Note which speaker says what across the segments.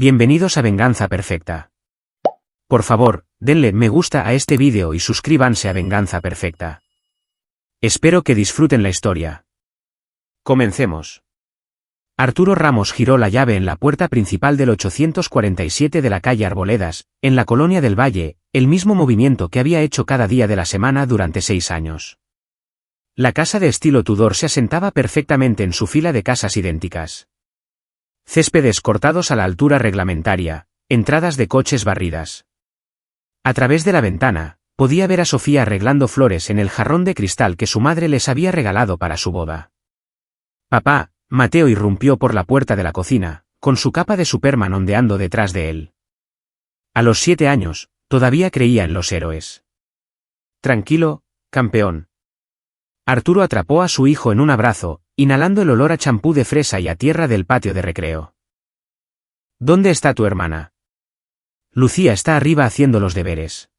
Speaker 1: Bienvenidos a Venganza Perfecta. Por favor, denle me gusta a este vídeo y suscríbanse a Venganza Perfecta. Espero que disfruten la historia. Comencemos. Arturo Ramos giró la llave en la puerta principal del 847 de la calle Arboledas, en la Colonia del Valle, el mismo movimiento que había hecho cada día de la semana durante 6 años. La casa de estilo Tudor se asentaba perfectamente en su fila de casas idénticas. Céspedes cortados a la altura reglamentaria, entradas de coches barridas. A través de la ventana, podía ver a Sofía arreglando flores en el jarrón de cristal que su madre les había regalado para su boda. Papá, Mateo irrumpió por la puerta de la cocina, con su capa de Superman ondeando detrás de él. A los 7 años, todavía creía en los héroes. Tranquilo, campeón. Arturo atrapó a su hijo en un abrazo, inhalando el olor a champú de fresa y a tierra del patio de recreo. ¿Dónde está tu hermana? Lucía está arriba haciendo los deberes.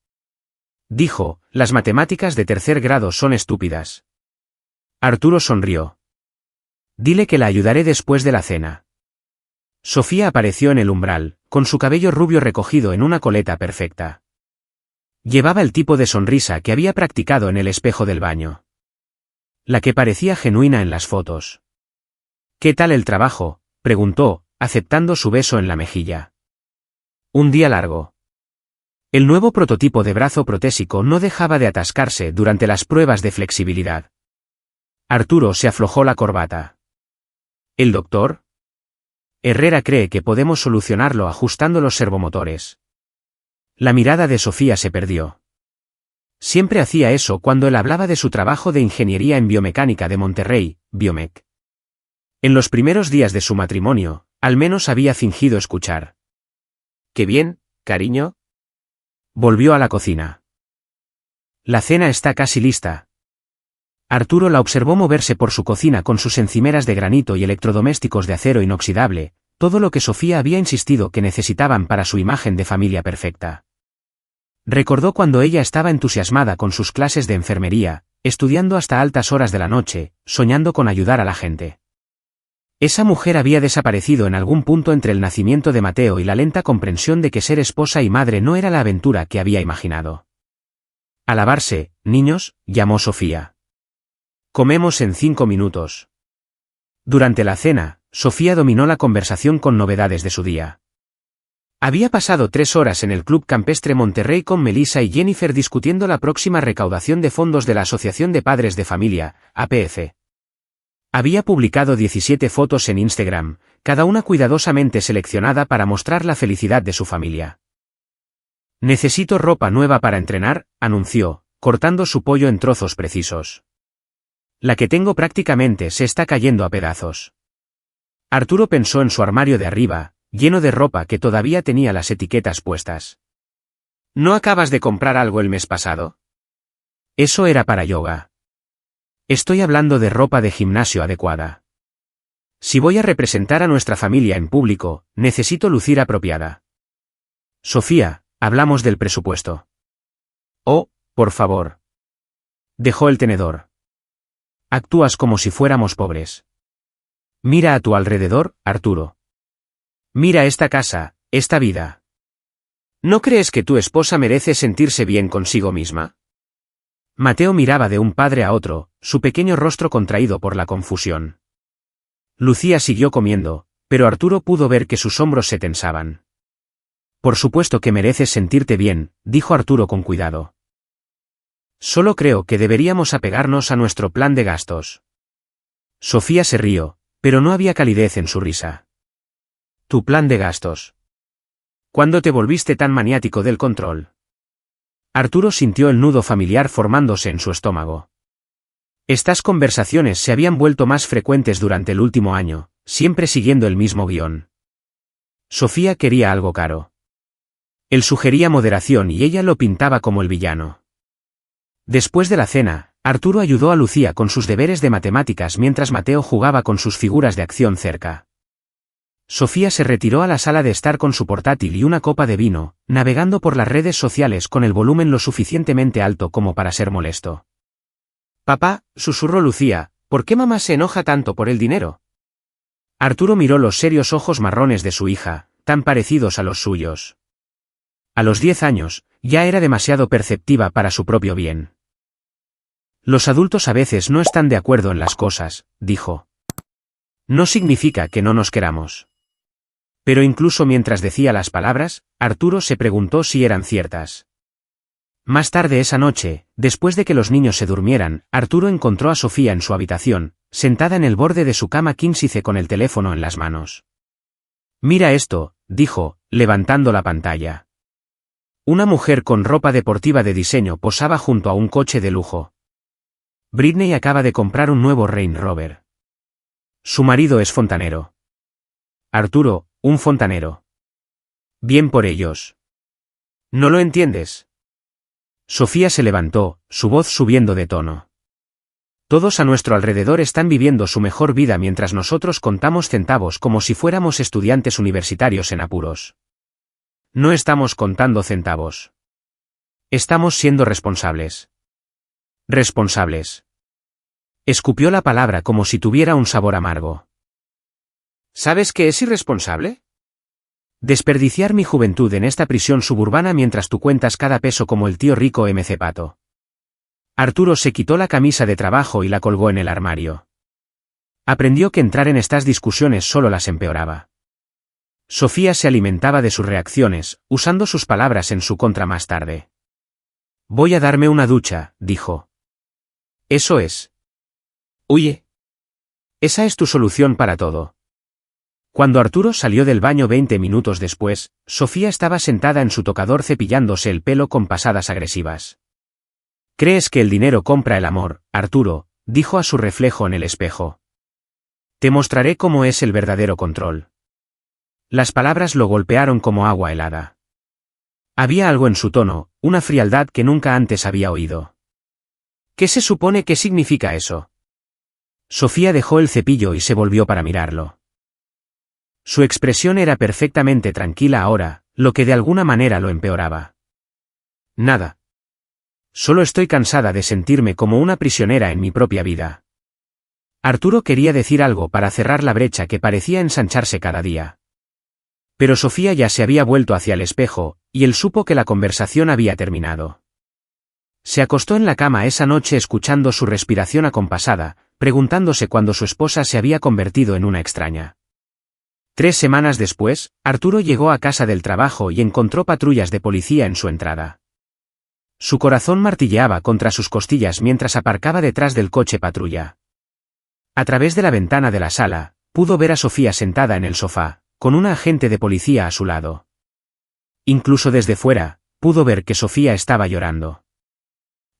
Speaker 1: Dijo, las matemáticas de 3er grado son estúpidas. Arturo sonrió. Dile que la ayudaré después de la cena. Sofía apareció en el umbral, con su cabello rubio recogido en una coleta perfecta. Llevaba el tipo de sonrisa que había practicado en el espejo del baño. La que parecía genuina en las fotos. ¿Qué tal el trabajo?, preguntó, aceptando su beso en la mejilla. Un día largo. El nuevo prototipo de brazo protésico no dejaba de atascarse durante las pruebas de flexibilidad. Arturo se aflojó la corbata. ¿El doctor? Herrera cree que podemos solucionarlo ajustando los servomotores. La mirada de Sofía se perdió. Siempre hacía eso cuando él hablaba de su trabajo de ingeniería en biomecánica de Monterrey, Biomec. En los primeros días de su matrimonio, al menos había fingido escuchar. «Qué bien, cariño». Volvió a la cocina. La cena está casi lista. Arturo la observó moverse por su cocina con sus encimeras de granito y electrodomésticos de acero inoxidable, todo lo que Sofía había insistido que necesitaban para su imagen de familia perfecta. Recordó cuando ella estaba entusiasmada con sus clases de enfermería, estudiando hasta altas horas de la noche, soñando con ayudar a la gente. Esa mujer había desaparecido en algún punto entre el nacimiento de Mateo y la lenta comprensión de que ser esposa y madre no era la aventura que había imaginado. Al lavarse, niños, llamó Sofía. Comemos en 5 minutos. Durante la cena, Sofía dominó la conversación con novedades de su día. Había pasado 3 horas en el Club Campestre Monterrey con Melissa y Jennifer discutiendo la próxima recaudación de fondos de la Asociación de Padres de Familia, APF. Había publicado 17 fotos en Instagram, cada una cuidadosamente seleccionada para mostrar la felicidad de su familia. Necesito ropa nueva para entrenar, anunció, cortando su pollo en trozos precisos. La que tengo prácticamente se está cayendo a pedazos. Arturo pensó en su armario de arriba, lleno de ropa que todavía tenía las etiquetas puestas. ¿No acabas de comprar algo el mes pasado? Eso era para yoga. Estoy hablando de ropa de gimnasio adecuada. Si voy a representar a nuestra familia en público, necesito lucir apropiada. Sofía, hablamos del presupuesto. Oh, por favor. Dejó el tenedor. Actúas como si fuéramos pobres. Mira a tu alrededor, Arturo. Mira esta casa, esta vida. ¿No crees que tu esposa merece sentirse bien consigo misma? Mateo miraba de un padre a otro, su pequeño rostro contraído por la confusión. Lucía siguió comiendo, pero Arturo pudo ver que sus hombros se tensaban. Por supuesto que mereces sentirte bien, dijo Arturo con cuidado. Solo creo que deberíamos apegarnos a nuestro plan de gastos. Sofía se rió, pero no había calidez en su risa. Tu plan de gastos. ¿Cuándo te volviste tan maniático del control? Arturo sintió el nudo familiar formándose en su estómago. Estas conversaciones se habían vuelto más frecuentes durante el último año, siempre siguiendo el mismo guión. Sofía quería algo caro. Él sugería moderación y ella lo pintaba como el villano. Después de la cena, Arturo ayudó a Lucía con sus deberes de matemáticas mientras Mateo jugaba con sus figuras de acción cerca. Sofía se retiró a la sala de estar con su portátil y una copa de vino, navegando por las redes sociales con el volumen lo suficientemente alto como para ser molesto. Papá, susurró Lucía, ¿por qué mamá se enoja tanto por el dinero? Arturo miró los serios ojos marrones de su hija, tan parecidos a los suyos. A los 10 años, ya era demasiado perceptiva para su propio bien. Los adultos a veces no están de acuerdo en las cosas, dijo. No significa que no nos queramos. Pero incluso mientras decía las palabras, Arturo se preguntó si eran ciertas. Más tarde esa noche, después de que los niños se durmieran, Arturo encontró a Sofía en su habitación, sentada en el borde de su cama quínsice con el teléfono en las manos. Mira esto, dijo, levantando la pantalla. Una mujer con ropa deportiva de diseño posaba junto a un coche de lujo. Britney acaba de comprar un nuevo Range Rover. Su marido es fontanero. Arturo, un fontanero. Bien por ellos. ¿No lo entiendes? Sofía se levantó, su voz subiendo de tono. Todos a nuestro alrededor están viviendo su mejor vida mientras nosotros contamos centavos como si fuéramos estudiantes universitarios en apuros. No estamos contando centavos. Estamos siendo responsables. Responsables. Escupió la palabra como si tuviera un sabor amargo. ¿Sabes qué es irresponsable? Desperdiciar mi juventud en esta prisión suburbana mientras tú cuentas cada peso como el tío rico MC Pato. Arturo se quitó la camisa de trabajo y la colgó en el armario. Aprendió que entrar en estas discusiones solo las empeoraba. Sofía se alimentaba de sus reacciones, usando sus palabras en su contra más tarde. Voy a darme una ducha, dijo. Eso es. Huye. Esa es tu solución para todo. Cuando Arturo salió del baño 20 minutos después, Sofía estaba sentada en su tocador cepillándose el pelo con pasadas agresivas. ¿Crees que el dinero compra el amor, Arturo?, dijo a su reflejo en el espejo. Te mostraré cómo es el verdadero control. Las palabras lo golpearon como agua helada. Había algo en su tono, una frialdad que nunca antes había oído. ¿Qué se supone que significa eso? Sofía dejó el cepillo y se volvió para mirarlo. Su expresión era perfectamente tranquila ahora, lo que de alguna manera lo empeoraba. Nada. Solo estoy cansada de sentirme como una prisionera en mi propia vida. Arturo quería decir algo para cerrar la brecha que parecía ensancharse cada día. Pero Sofía ya se había vuelto hacia el espejo, y él supo que la conversación había terminado. Se acostó en la cama esa noche escuchando su respiración acompasada, preguntándose cuándo su esposa se había convertido en una extraña. 3 semanas después, Arturo llegó a casa del trabajo y encontró patrullas de policía en su entrada. Su corazón martilleaba contra sus costillas mientras aparcaba detrás del coche patrulla. A través de la ventana de la sala, pudo ver a Sofía sentada en el sofá, con una agente de policía a su lado. Incluso desde fuera, pudo ver que Sofía estaba llorando.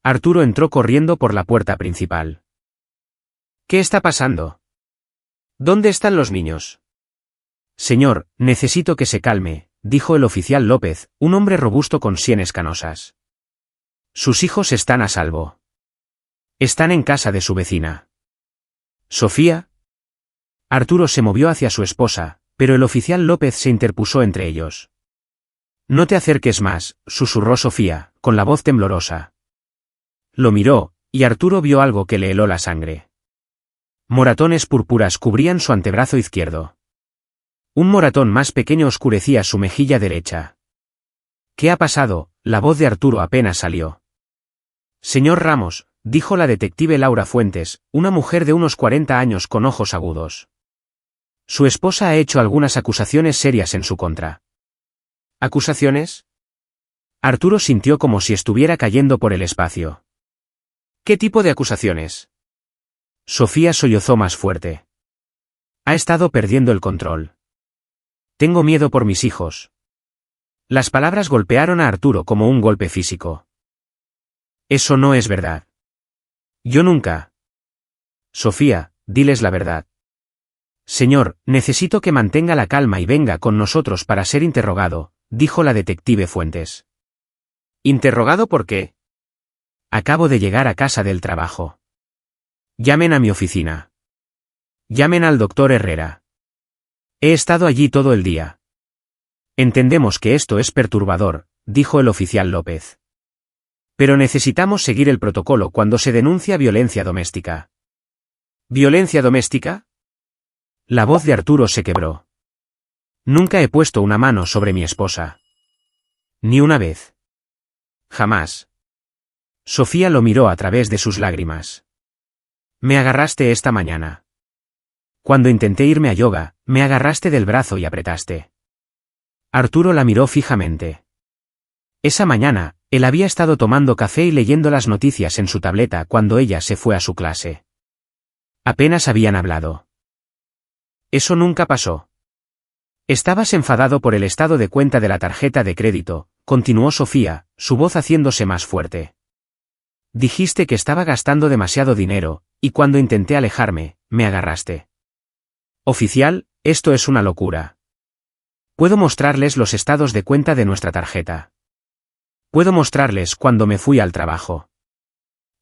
Speaker 1: Arturo entró corriendo por la puerta principal. ¿Qué está pasando? ¿Dónde están los niños? Señor, necesito que se calme, dijo el oficial López, un hombre robusto con sienes canosas. Sus hijos están a salvo. Están en casa de su vecina. ¿Sofía? Arturo se movió hacia su esposa, pero el oficial López se interpuso entre ellos. No te acerques más, susurró Sofía, con la voz temblorosa. Lo miró, y Arturo vio algo que le heló la sangre. Moratones púrpuras cubrían su antebrazo izquierdo. Un moratón más pequeño oscurecía su mejilla derecha. ¿Qué ha pasado? La voz de Arturo apenas salió. Señor Ramos, dijo la detective Laura Fuentes, una mujer de unos 40 años con ojos agudos. Su esposa ha hecho algunas acusaciones serias en su contra. ¿Acusaciones? Arturo sintió como si estuviera cayendo por el espacio. ¿Qué tipo de acusaciones? Sofía sollozó más fuerte. Ha estado perdiendo el control. Tengo miedo por mis hijos. Las palabras golpearon a Arturo como un golpe físico. Eso no es verdad. Yo nunca. Sofía, diles la verdad. Señor, necesito que mantenga la calma y venga con nosotros para ser interrogado, dijo la detective Fuentes. ¿Interrogado por qué? Acabo de llegar a casa del trabajo. Llamen a mi oficina. Llamen al doctor Herrera. He estado allí todo el día. Entendemos que esto es perturbador, dijo el oficial López. Pero necesitamos seguir el protocolo cuando se denuncia violencia doméstica. ¿Violencia doméstica? La voz de Arturo se quebró. Nunca he puesto una mano sobre mi esposa. Ni una vez. Jamás. Sofía lo miró a través de sus lágrimas. Me agarraste esta mañana. Cuando intenté irme a yoga, me agarraste del brazo y apretaste. Arturo la miró fijamente. Esa mañana, él había estado tomando café y leyendo las noticias en su tableta cuando ella se fue a su clase. Apenas habían hablado. Eso nunca pasó. Estabas enfadado por el estado de cuenta de la tarjeta de crédito, continuó Sofía, su voz haciéndose más fuerte. Dijiste que estaba gastando demasiado dinero, y cuando intenté alejarme, me agarraste. Oficial, esto es una locura. Puedo mostrarles los estados de cuenta de nuestra tarjeta. Puedo mostrarles cuando me fui al trabajo.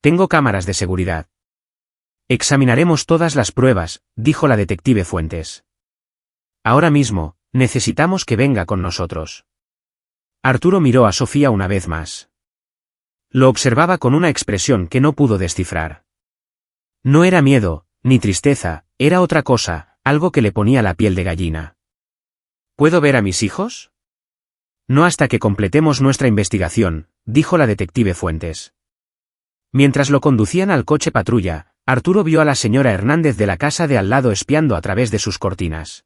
Speaker 1: Tengo cámaras de seguridad. Examinaremos todas las pruebas, dijo la detective Fuentes. Ahora mismo, necesitamos que venga con nosotros. Arturo miró a Sofía una vez más. Lo observaba con una expresión que no pudo descifrar. No era miedo, ni tristeza, era otra cosa, algo que le ponía la piel de gallina. ¿Puedo ver a mis hijos? No hasta que completemos nuestra investigación, dijo la detective Fuentes. Mientras lo conducían al coche patrulla, Arturo vio a la señora Hernández de la casa de al lado espiando a través de sus cortinas.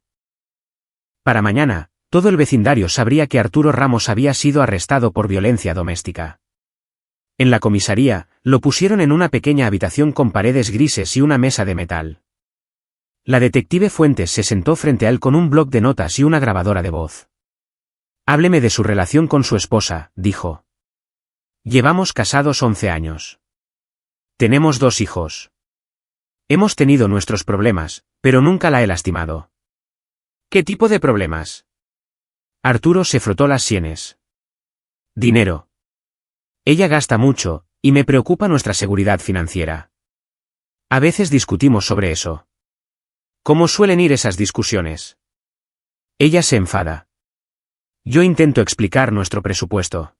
Speaker 1: Para mañana, todo el vecindario sabría que Arturo Ramos había sido arrestado por violencia doméstica. En la comisaría, lo pusieron en una pequeña habitación con paredes grises y una mesa de metal. La detective Fuentes se sentó frente a él con un bloc de notas y una grabadora de voz. Hábleme de su relación con su esposa, dijo. Llevamos casados 11 años. Tenemos 2 hijos. Hemos tenido nuestros problemas, pero nunca la he lastimado. ¿Qué tipo de problemas? Arturo se frotó las sienes. Dinero. Ella gasta mucho, y me preocupa nuestra seguridad financiera. A veces discutimos sobre eso. ¿Cómo suelen ir esas discusiones? Ella se enfada. Yo intento explicar nuestro presupuesto.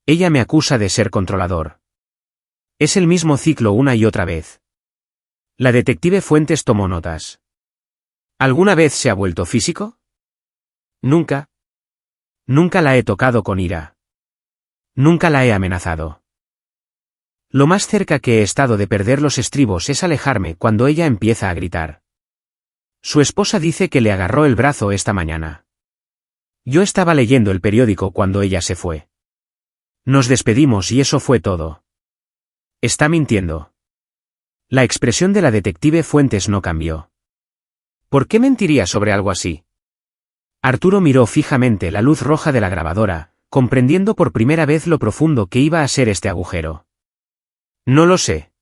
Speaker 1: Ella me acusa de ser controlador. Es el mismo ciclo una y otra vez. La detective Fuentes tomó notas. ¿Alguna vez se ha vuelto físico? Nunca. Nunca la he tocado con ira. Nunca la he amenazado. Lo más cerca que he estado de perder los estribos es alejarme cuando ella empieza a gritar. Su esposa dice que le agarró el brazo esta mañana. Yo estaba leyendo el periódico cuando ella se fue. Nos despedimos y eso fue todo. Está mintiendo. La expresión de la detective Fuentes no cambió. ¿Por qué mentiría sobre algo así? Arturo miró fijamente la luz roja de la grabadora, comprendiendo por primera vez lo profundo que iba a ser este agujero. No lo sé.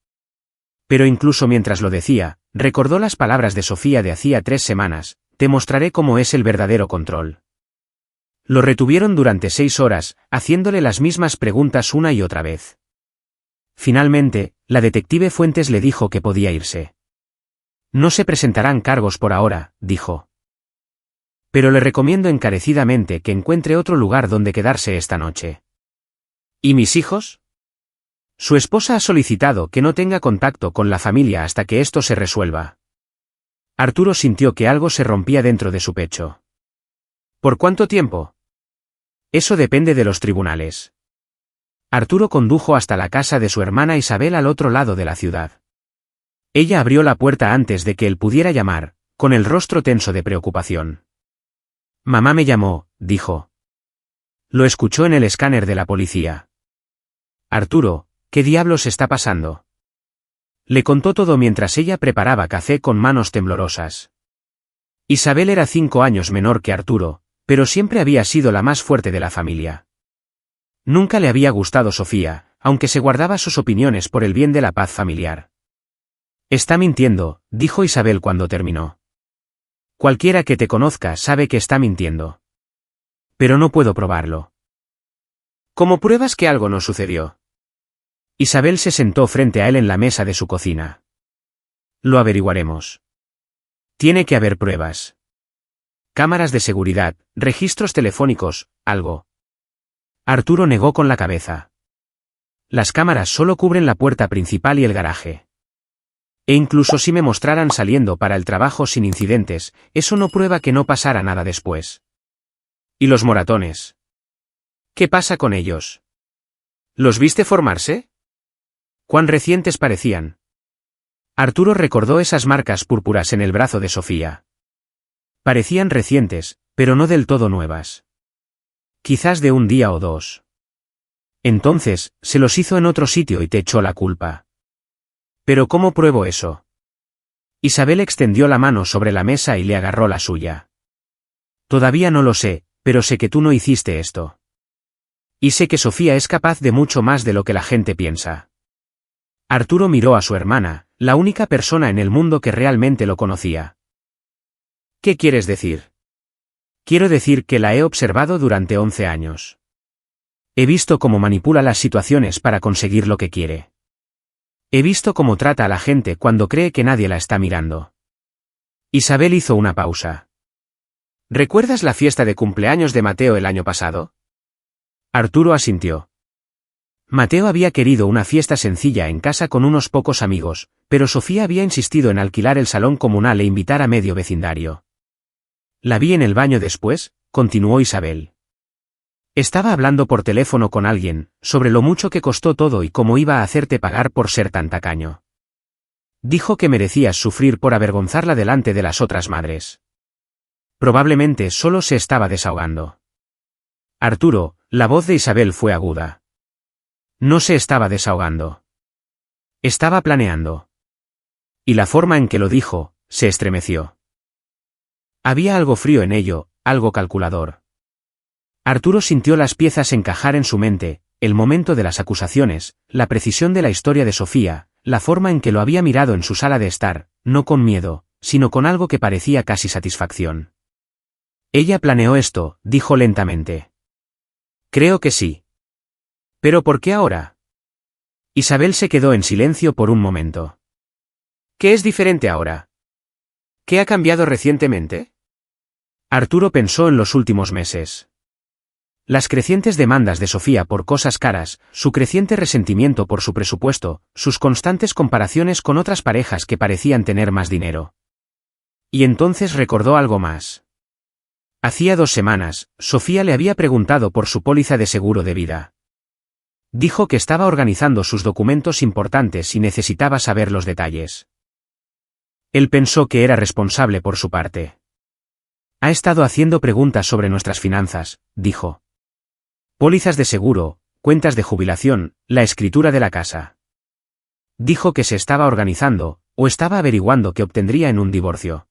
Speaker 1: Pero incluso mientras lo decía, recordó las palabras de Sofía de hacía 3 semanas, te mostraré cómo es el verdadero control. Lo retuvieron durante 6 horas, haciéndole las mismas preguntas una y otra vez. Finalmente, la detective Fuentes le dijo que podía irse. No se presentarán cargos por ahora, dijo. Pero le recomiendo encarecidamente que encuentre otro lugar donde quedarse esta noche. ¿Y mis hijos? Su esposa ha solicitado que no tenga contacto con la familia hasta que esto se resuelva. Arturo sintió que algo se rompía dentro de su pecho. ¿Por cuánto tiempo? Eso depende de los tribunales. Arturo condujo hasta la casa de su hermana Isabel al otro lado de la ciudad. Ella abrió la puerta antes de que él pudiera llamar, con el rostro tenso de preocupación. Mamá me llamó, dijo. Lo escuchó en el escáner de la policía. Arturo, ¿qué diablos está pasando? Le contó todo mientras ella preparaba café con manos temblorosas. Isabel era 5 años menor que Arturo, pero siempre había sido la más fuerte de la familia. Nunca le había gustado Sofía, aunque se guardaba sus opiniones por el bien de la paz familiar. Está mintiendo, dijo Isabel cuando terminó. Cualquiera que te conozca sabe que está mintiendo. Pero no puedo probarlo. ¿Cómo pruebas que algo no sucedió? Isabel se sentó frente a él en la mesa de su cocina. Lo averiguaremos. Tiene que haber pruebas. Cámaras de seguridad, registros telefónicos, algo. Arturo negó con la cabeza. Las cámaras solo cubren la puerta principal y el garaje. E incluso si me mostraran saliendo para el trabajo sin incidentes, eso no prueba que no pasara nada después. ¿Y los moratones? ¿Qué pasa con ellos? ¿Los viste formarse? ¿Cuán recientes parecían? Arturo recordó esas marcas púrpuras en el brazo de Sofía. Parecían recientes, pero no del todo nuevas. Quizás de un día o dos. Entonces, se los hizo en otro sitio y te echó la culpa. ¿Pero cómo pruebo eso? Isabel extendió la mano sobre la mesa y le agarró la suya. Todavía no lo sé, pero sé que tú no hiciste esto. Y sé que Sofía es capaz de mucho más de lo que la gente piensa. Arturo miró a su hermana, la única persona en el mundo que realmente lo conocía. ¿Qué quieres decir? Quiero decir que la he observado durante 11 años. He visto cómo manipula las situaciones para conseguir lo que quiere. He visto cómo trata a la gente cuando cree que nadie la está mirando. Isabel hizo una pausa. ¿Recuerdas la fiesta de cumpleaños de Mateo el año pasado? Arturo asintió. Mateo había querido una fiesta sencilla en casa con unos pocos amigos, pero Sofía había insistido en alquilar el salón comunal e invitar a medio vecindario. La vi en el baño después, continuó Isabel. Estaba hablando por teléfono con alguien, sobre lo mucho que costó todo y cómo iba a hacerte pagar por ser tan tacaño. Dijo que merecías sufrir por avergonzarla delante de las otras madres. Probablemente solo se estaba desahogando. Arturo, la voz de Isabel fue aguda. No se estaba desahogando. Estaba planeando. Y la forma en que lo dijo, se estremeció. Había algo frío en ello, algo calculador. Arturo sintió las piezas encajar en su mente, el momento de las acusaciones, la precisión de la historia de Sofía, la forma en que lo había mirado en su sala de estar, no con miedo, sino con algo que parecía casi satisfacción. Ella planeó esto, dijo lentamente. Creo que sí. ¿Pero por qué ahora? Isabel se quedó en silencio por un momento. ¿Qué es diferente ahora? ¿Qué ha cambiado recientemente? Arturo pensó en los últimos meses. Las crecientes demandas de Sofía por cosas caras, su creciente resentimiento por su presupuesto, sus constantes comparaciones con otras parejas que parecían tener más dinero. Y entonces recordó algo más. Hacía 2 semanas, Sofía le había preguntado por su póliza de seguro de vida. Dijo que estaba organizando sus documentos importantes y necesitaba saber los detalles. Él pensó que era responsable por su parte. Ha estado haciendo preguntas sobre nuestras finanzas, dijo. Pólizas de seguro, cuentas de jubilación, la escritura de la casa. Dijo que se estaba organizando, o estaba averiguando qué obtendría en un divorcio.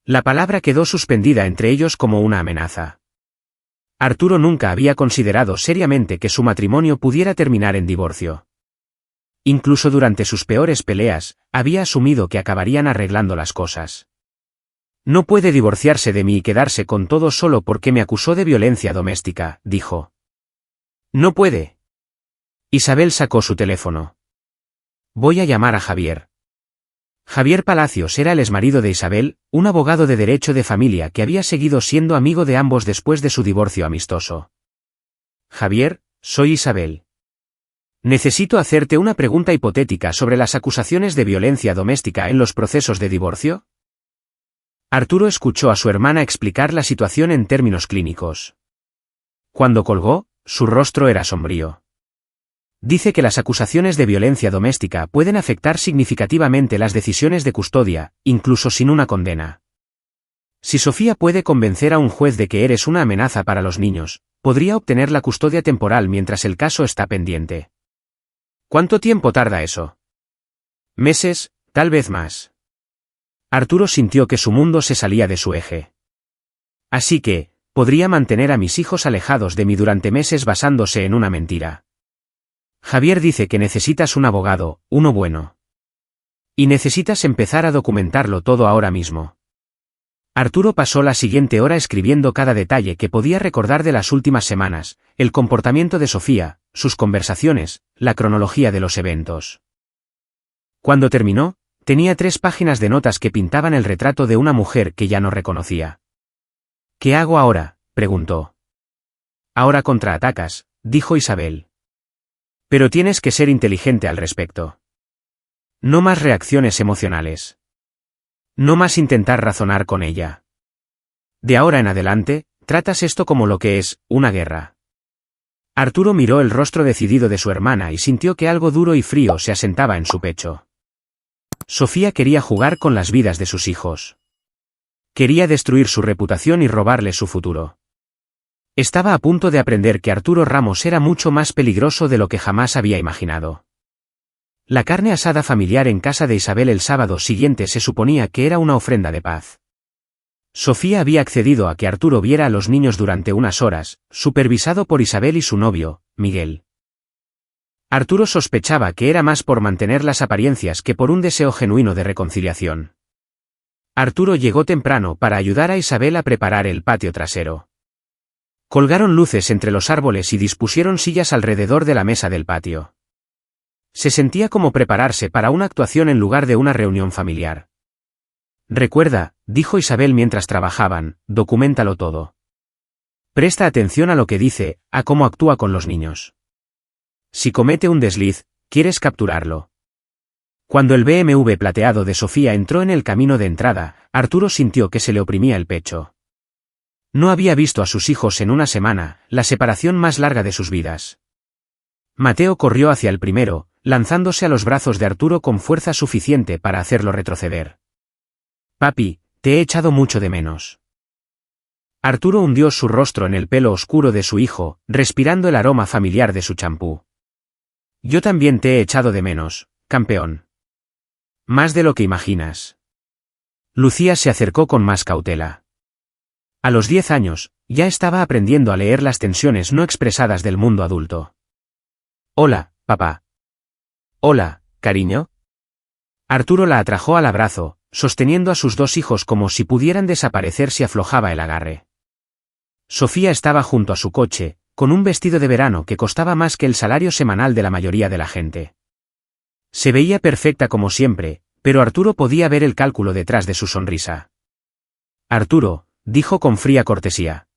Speaker 1: La palabra quedó suspendida entre ellos como una amenaza. Arturo nunca había considerado seriamente que su matrimonio pudiera terminar en divorcio. Incluso durante sus peores peleas, había asumido que acabarían arreglando las cosas. No puede divorciarse de mí y quedarse con todo solo porque me acusó de violencia doméstica, dijo. No puede. Isabel sacó su teléfono. Voy a llamar a Javier. Javier Palacios era el exmarido de Isabel, un abogado de derecho de familia que había seguido siendo amigo de ambos después de su divorcio amistoso. Javier, soy Isabel. Necesito hacerte una pregunta hipotética sobre las acusaciones de violencia doméstica en los procesos de divorcio. Arturo escuchó a su hermana explicar la situación en términos clínicos. Cuando colgó, su rostro era sombrío. Dice que las acusaciones de violencia doméstica pueden afectar significativamente las decisiones de custodia, incluso sin una condena. Si Sofía puede convencer a un juez de que eres una amenaza para los niños, podría obtener la custodia temporal mientras el caso está pendiente. ¿Cuánto tiempo tarda eso? Meses, tal vez más. Arturo sintió que su mundo se salía de su eje. Así que, podría mantener a mis hijos alejados de mí durante meses basándose en una mentira. Javier dice que necesitas un abogado, uno bueno. Y necesitas empezar a documentarlo todo ahora mismo. Arturo pasó la siguiente hora escribiendo cada detalle que podía recordar de las últimas semanas, el comportamiento de Sofía, sus conversaciones, la cronología de los eventos. Cuando terminó, tenía 3 páginas de notas que pintaban el retrato de una mujer que ya no reconocía. ¿Qué hago ahora?, preguntó. Ahora contraatacas, dijo Isabel. Pero tienes que ser inteligente al respecto. No más reacciones emocionales. No más intentar razonar con ella. De ahora en adelante, tratas esto como lo que es, una guerra. Arturo miró el rostro decidido de su hermana y sintió que algo duro y frío se asentaba en su pecho. Sofía quería jugar con las vidas de sus hijos. Quería destruir su reputación y robarle su futuro. Estaba a punto de aprender que Arturo Ramos era mucho más peligroso de lo que jamás había imaginado. La carne asada familiar en casa de Isabel el sábado siguiente se suponía que era una ofrenda de paz. Sofía había accedido a que Arturo viera a los niños durante unas horas, supervisado por Isabel y su novio, Miguel. Arturo sospechaba que era más por mantener las apariencias que por un deseo genuino de reconciliación. Arturo llegó temprano para ayudar a Isabel a preparar el patio trasero. Colgaron luces entre los árboles y dispusieron sillas alrededor de la mesa del patio. Se sentía como prepararse para una actuación en lugar de una reunión familiar. Recuerda, dijo Isabel mientras trabajaban, documéntalo todo. Presta atención a lo que dice, a cómo actúa con los niños. Si comete un desliz, quieres capturarlo. Cuando el BMW plateado de Sofía entró en el camino de entrada, Arturo sintió que se le oprimía el pecho. No había visto a sus hijos en una semana, la separación más larga de sus vidas. Mateo corrió hacia el primero, lanzándose a los brazos de Arturo con fuerza suficiente para hacerlo retroceder. Papi, te he echado mucho de menos. Arturo hundió su rostro en el pelo oscuro de su hijo, respirando el aroma familiar de su champú. Yo también te he echado de menos, campeón. Más de lo que imaginas. Lucía se acercó con más cautela. A los 10 años, ya estaba aprendiendo a leer las tensiones no expresadas del mundo adulto. Hola, papá. Hola, cariño. Arturo la atrajo al abrazo, sosteniendo a sus dos hijos como si pudieran desaparecer si aflojaba el agarre. Sofía estaba junto a su coche, con un vestido de verano que costaba más que el salario semanal de la mayoría de la gente. Se veía perfecta como siempre, pero Arturo podía ver el cálculo detrás de su sonrisa. Arturo, dijo con fría cortesía.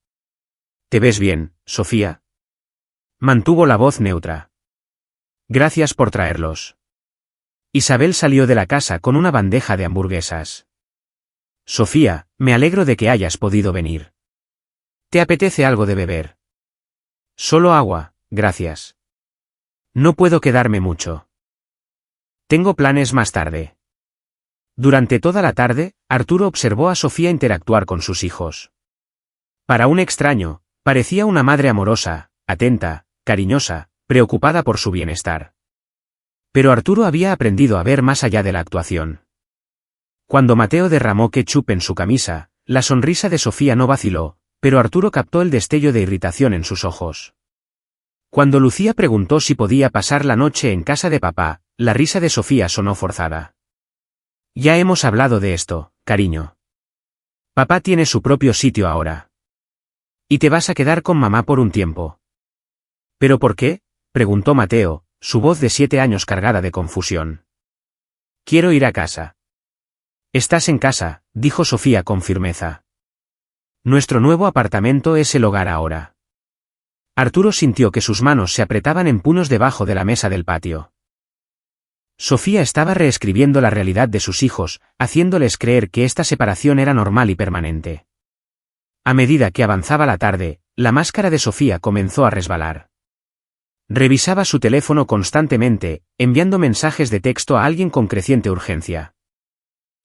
Speaker 1: ¿Te ves bien, Sofía? Mantuvo la voz neutra. Gracias por traerlos. Isabel salió de la casa con una bandeja de hamburguesas. Sofía, me alegro de que hayas podido venir. ¿Te apetece algo de beber? Solo agua, gracias. No puedo quedarme mucho. Tengo planes más tarde. Durante toda la tarde, Arturo observó a Sofía interactuar con sus hijos. Para un extraño, parecía una madre amorosa, atenta, cariñosa, preocupada por su bienestar. Pero Arturo había aprendido a ver más allá de la actuación. Cuando Mateo derramó ketchup en su camisa, la sonrisa de Sofía no vaciló, pero Arturo captó el destello de irritación en sus ojos. Cuando Lucía preguntó si podía pasar la noche en casa de papá, la risa de Sofía sonó forzada. Ya hemos hablado de esto, cariño. Papá tiene su propio sitio ahora. Y te vas a quedar con mamá por un tiempo. ¿Pero por qué?, preguntó Mateo, su voz de 7 años cargada de confusión. Quiero ir a casa. Estás en casa, dijo Sofía con firmeza. Nuestro nuevo apartamento es el hogar ahora. Arturo sintió que sus manos se apretaban en puños debajo de la mesa del patio. Sofía estaba reescribiendo la realidad de sus hijos, haciéndoles creer que esta separación era normal y permanente. A medida que avanzaba la tarde, la máscara de Sofía comenzó a resbalar. Revisaba su teléfono constantemente, enviando mensajes de texto a alguien con creciente urgencia.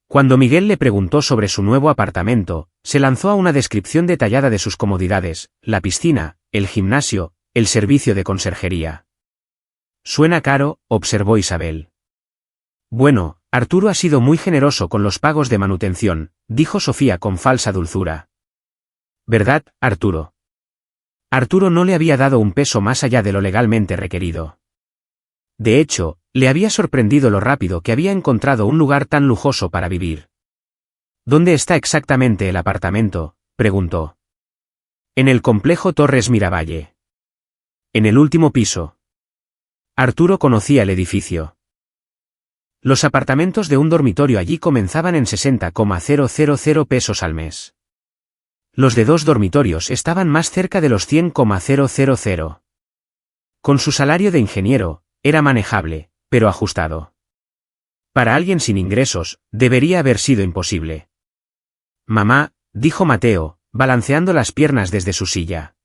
Speaker 1: Cuando Miguel le preguntó sobre su nuevo apartamento, se lanzó a una descripción detallada de sus comodidades, la piscina, el gimnasio, el servicio de conserjería. Suena caro, observó Isabel. Bueno, Arturo ha sido muy generoso con los pagos de manutención, dijo Sofía con falsa dulzura. ¿Verdad, Arturo? Arturo no le había dado un peso más allá de lo legalmente requerido. De hecho, le había sorprendido lo rápido que había encontrado un lugar tan lujoso para vivir. ¿Dónde está exactamente el apartamento?, preguntó. En el complejo Torres Miravalle. En el último piso. Arturo conocía el edificio. Los apartamentos de un dormitorio allí comenzaban en 60,000 pesos al mes. Los de 2 dormitorios estaban más cerca de los 100,000. Con su salario de ingeniero, era manejable, pero ajustado. Para alguien sin ingresos, debería haber sido imposible. Mamá, dijo Mateo, balanceando las piernas desde su silla.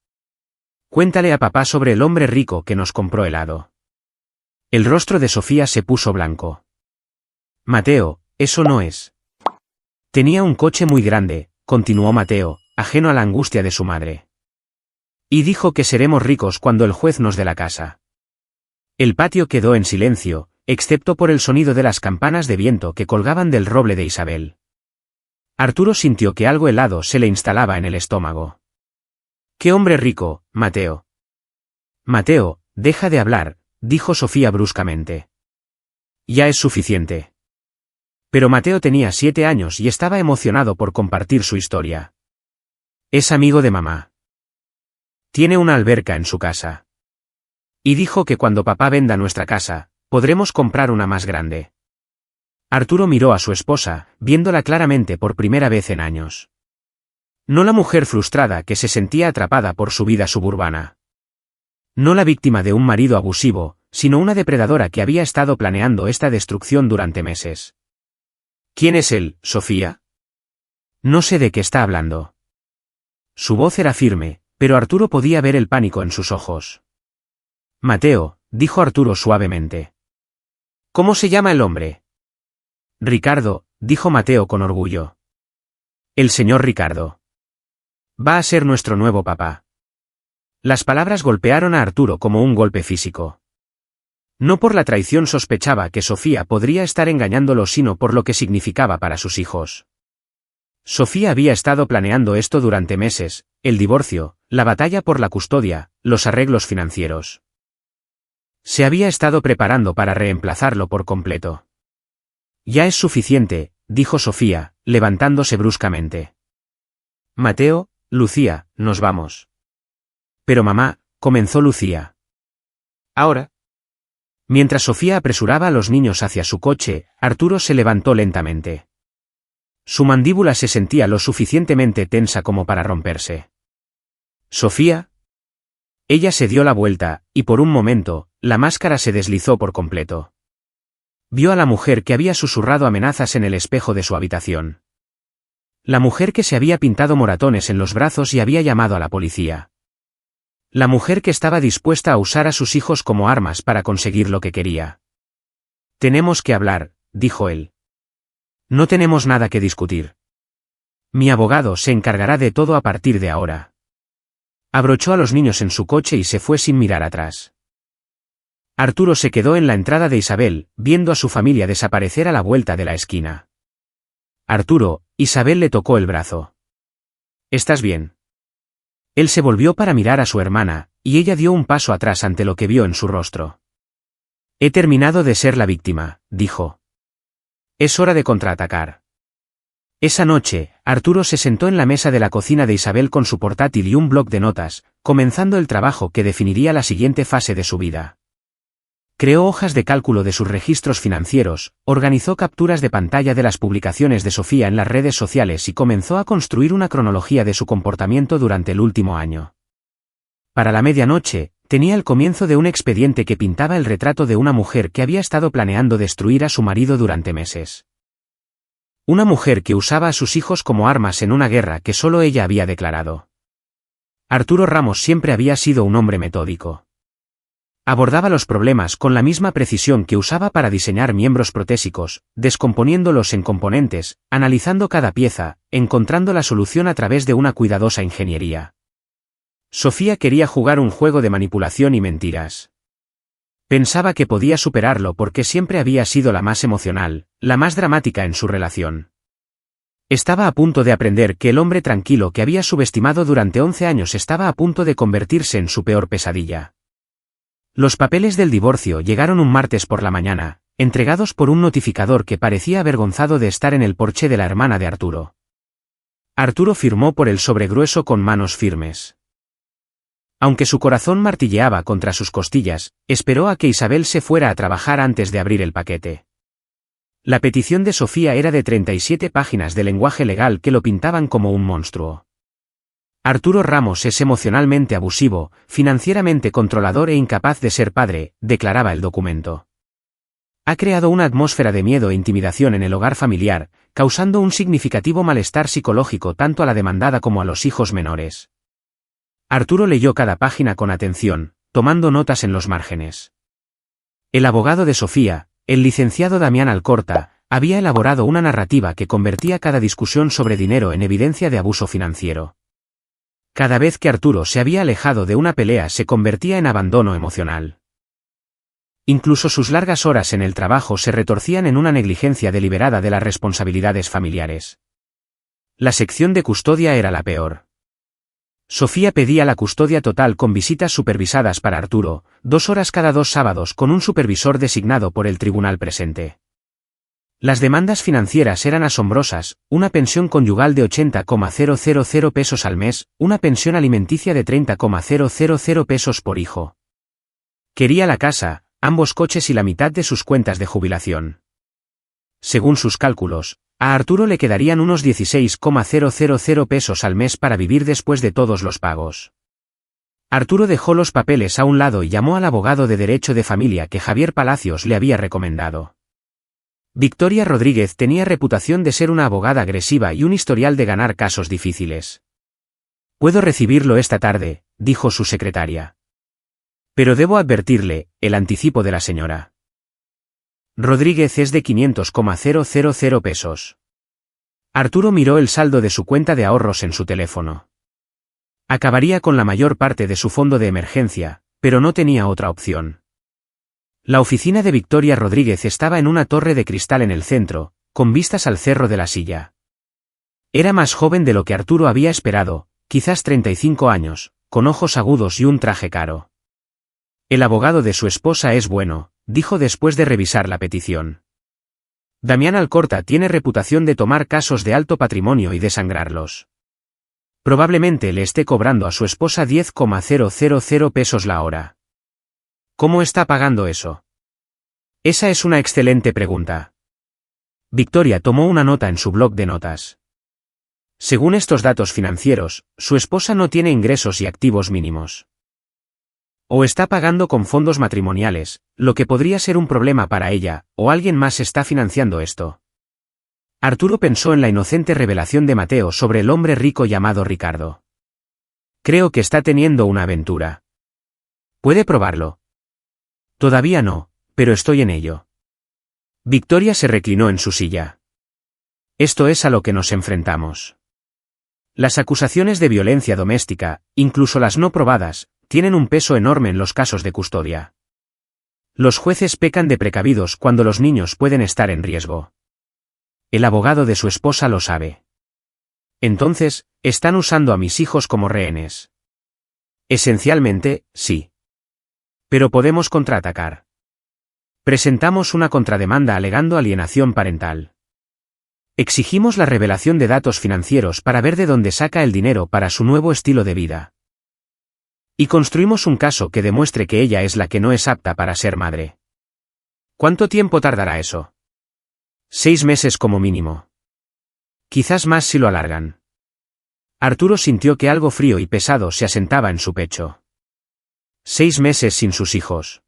Speaker 1: Cuéntale a papá sobre el hombre rico que nos compró helado. El rostro de Sofía se puso blanco. Mateo, eso no es. Tenía un coche muy grande, continuó Mateo, ajeno a la angustia de su madre. Y dijo que seremos ricos cuando el juez nos dé la casa. El patio quedó en silencio, excepto por el sonido de las campanas de viento que colgaban del roble de Isabel. Arturo sintió que algo helado se le instalaba en el estómago. ¡Qué hombre rico, Mateo! Mateo, deja de hablar, dijo Sofía bruscamente. Ya es suficiente. Pero Mateo tenía 7 años y estaba emocionado por compartir su historia. Es amigo de mamá. Tiene una alberca en su casa. Y dijo que cuando papá venda nuestra casa, podremos comprar una más grande. Arturo miró a su esposa, viéndola claramente por primera vez en años. No la mujer frustrada que se sentía atrapada por su vida suburbana. No la víctima de un marido abusivo, sino una depredadora que había estado planeando esta destrucción durante meses. ¿Quién es él, Sofía? No sé de qué está hablando. Su voz era firme, pero Arturo podía ver el pánico en sus ojos. Mateo, dijo Arturo suavemente. ¿Cómo se llama el hombre? Ricardo, dijo Mateo con orgullo. El señor Ricardo. Va a ser nuestro nuevo papá. Las palabras golpearon a Arturo como un golpe físico. No por la traición sospechaba que Sofía podría estar engañándolo, sino por lo que significaba para sus hijos. Sofía había estado planeando esto durante meses, el divorcio, la batalla por la custodia, los arreglos financieros. Se había estado preparando para reemplazarlo por completo. Ya es suficiente, dijo Sofía, levantándose bruscamente. Mateo, Lucía, nos vamos. Pero mamá, comenzó Lucía. Ahora. Mientras Sofía apresuraba a los niños hacia su coche, Arturo se levantó lentamente. Su mandíbula se sentía lo suficientemente tensa como para romperse. ¿Sofía? Ella se dio la vuelta, y por un momento, la máscara se deslizó por completo. Vio a la mujer que había susurrado amenazas en el espejo de su habitación. La mujer que se había pintado moratones en los brazos y había llamado a la policía. La mujer que estaba dispuesta a usar a sus hijos como armas para conseguir lo que quería. Tenemos que hablar, dijo él. No tenemos nada que discutir. Mi abogado se encargará de todo a partir de ahora. Abrochó a los niños en su coche y se fue sin mirar atrás. Arturo se quedó en la entrada de Isabel, viendo a su familia desaparecer a la vuelta de la esquina. Arturo, Isabel le tocó el brazo. ¿Estás bien? Él se volvió para mirar a su hermana, y ella dio un paso atrás ante lo que vio en su rostro. He terminado de ser la víctima, dijo. Es hora de contraatacar. Esa noche, Arturo se sentó en la mesa de la cocina de Isabel con su portátil y un bloc de notas, comenzando el trabajo que definiría la siguiente fase de su vida. Creó hojas de cálculo de sus registros financieros, organizó capturas de pantalla de las publicaciones de Sofía en las redes sociales y comenzó a construir una cronología de su comportamiento durante el último año. Para la medianoche, tenía el comienzo de un expediente que pintaba el retrato de una mujer que había estado planeando destruir a su marido durante meses. Una mujer que usaba a sus hijos como armas en una guerra que solo ella había declarado. Arturo Ramos siempre había sido un hombre metódico. Abordaba los problemas con la misma precisión que usaba para diseñar miembros protésicos, descomponiéndolos en componentes, analizando cada pieza, encontrando la solución a través de una cuidadosa ingeniería. Sofía quería jugar un juego de manipulación y mentiras. Pensaba que podía superarlo porque siempre había sido la más emocional, la más dramática en su relación. Estaba a punto de aprender que el hombre tranquilo que había subestimado durante 11 años estaba a punto de convertirse en su peor pesadilla. Los papeles del divorcio llegaron un martes por la mañana, entregados por un notificador que parecía avergonzado de estar en el porche de la hermana de Arturo. Arturo firmó por el sobre grueso con manos firmes. Aunque su corazón martilleaba contra sus costillas, esperó a que Isabel se fuera a trabajar antes de abrir el paquete. La petición de Sofía era de 37 páginas de lenguaje legal que lo pintaban como un monstruo. Arturo Ramos es emocionalmente abusivo, financieramente controlador e incapaz de ser padre, declaraba el documento. Ha creado una atmósfera de miedo e intimidación en el hogar familiar, causando un significativo malestar psicológico tanto a la demandada como a los hijos menores. Arturo leyó cada página con atención, tomando notas en los márgenes. El abogado de Sofía, el licenciado Damián Alcorta, había elaborado una narrativa que convertía cada discusión sobre dinero en evidencia de abuso financiero. Cada vez que Arturo se había alejado de una pelea se convertía en abandono emocional. Incluso sus largas horas en el trabajo se retorcían en una negligencia deliberada de las responsabilidades familiares. La sección de custodia era la peor. Sofía pedía la custodia total con visitas supervisadas para Arturo, 2 horas cada 2 sábados con un supervisor designado por el tribunal presente. Las demandas financieras eran asombrosas, una pensión conyugal de 80,000 pesos al mes, una pensión alimenticia de 30,000 pesos por hijo. Quería la casa, ambos coches y la mitad de sus cuentas de jubilación. Según sus cálculos, a Arturo le quedarían unos 16,000 pesos al mes para vivir después de todos los pagos. Arturo dejó los papeles a un lado y llamó al abogado de derecho de familia que Javier Palacios le había recomendado. Victoria Rodríguez tenía reputación de ser una abogada agresiva y un historial de ganar casos difíciles. «Puedo recibirlo esta tarde», dijo su secretaria. «Pero debo advertirle, el anticipo de la señora Rodríguez es de 500,000 pesos». Arturo miró el saldo de su cuenta de ahorros en su teléfono. Acabaría con la mayor parte de su fondo de emergencia, pero no tenía otra opción. La oficina de Victoria Rodríguez estaba en una torre de cristal en el centro, con vistas al Cerro de la Silla. Era más joven de lo que Arturo había esperado, quizás 35 años, con ojos agudos y un traje caro. «El abogado de su esposa es bueno», dijo después de revisar la petición. «Damián Alcorta tiene reputación de tomar casos de alto patrimonio y desangrarlos. Probablemente le esté cobrando a su esposa 10,000 pesos la hora». «¿Cómo está pagando eso?». «Esa es una excelente pregunta». Victoria tomó una nota en su bloc de notas. Según estos datos financieros, su esposa no tiene ingresos y activos mínimos. O está pagando con fondos matrimoniales, lo que podría ser un problema para ella, o alguien más está financiando esto. Arturo pensó en la inocente revelación de Mateo sobre el hombre rico llamado Ricardo. «Creo que está teniendo una aventura. ¿Puede probarlo?». «Todavía no, pero estoy en ello». Victoria se reclinó en su silla. «Esto es a lo que nos enfrentamos. Las acusaciones de violencia doméstica, incluso las no probadas, tienen un peso enorme en los casos de custodia. Los jueces pecan de precavidos cuando los niños pueden estar en riesgo. El abogado de su esposa lo sabe. Entonces, están usando a mis hijos como rehenes». «Esencialmente, sí. Pero podemos contraatacar. Presentamos una contrademanda alegando alienación parental. Exigimos la revelación de datos financieros para ver de dónde saca el dinero para su nuevo estilo de vida. Y construimos un caso que demuestre que ella es la que no es apta para ser madre». «¿Cuánto tiempo tardará eso?». 6 meses como mínimo. Quizás más si lo alargan. Arturo sintió que algo frío y pesado se asentaba en su pecho. 6 meses sin sus hijos.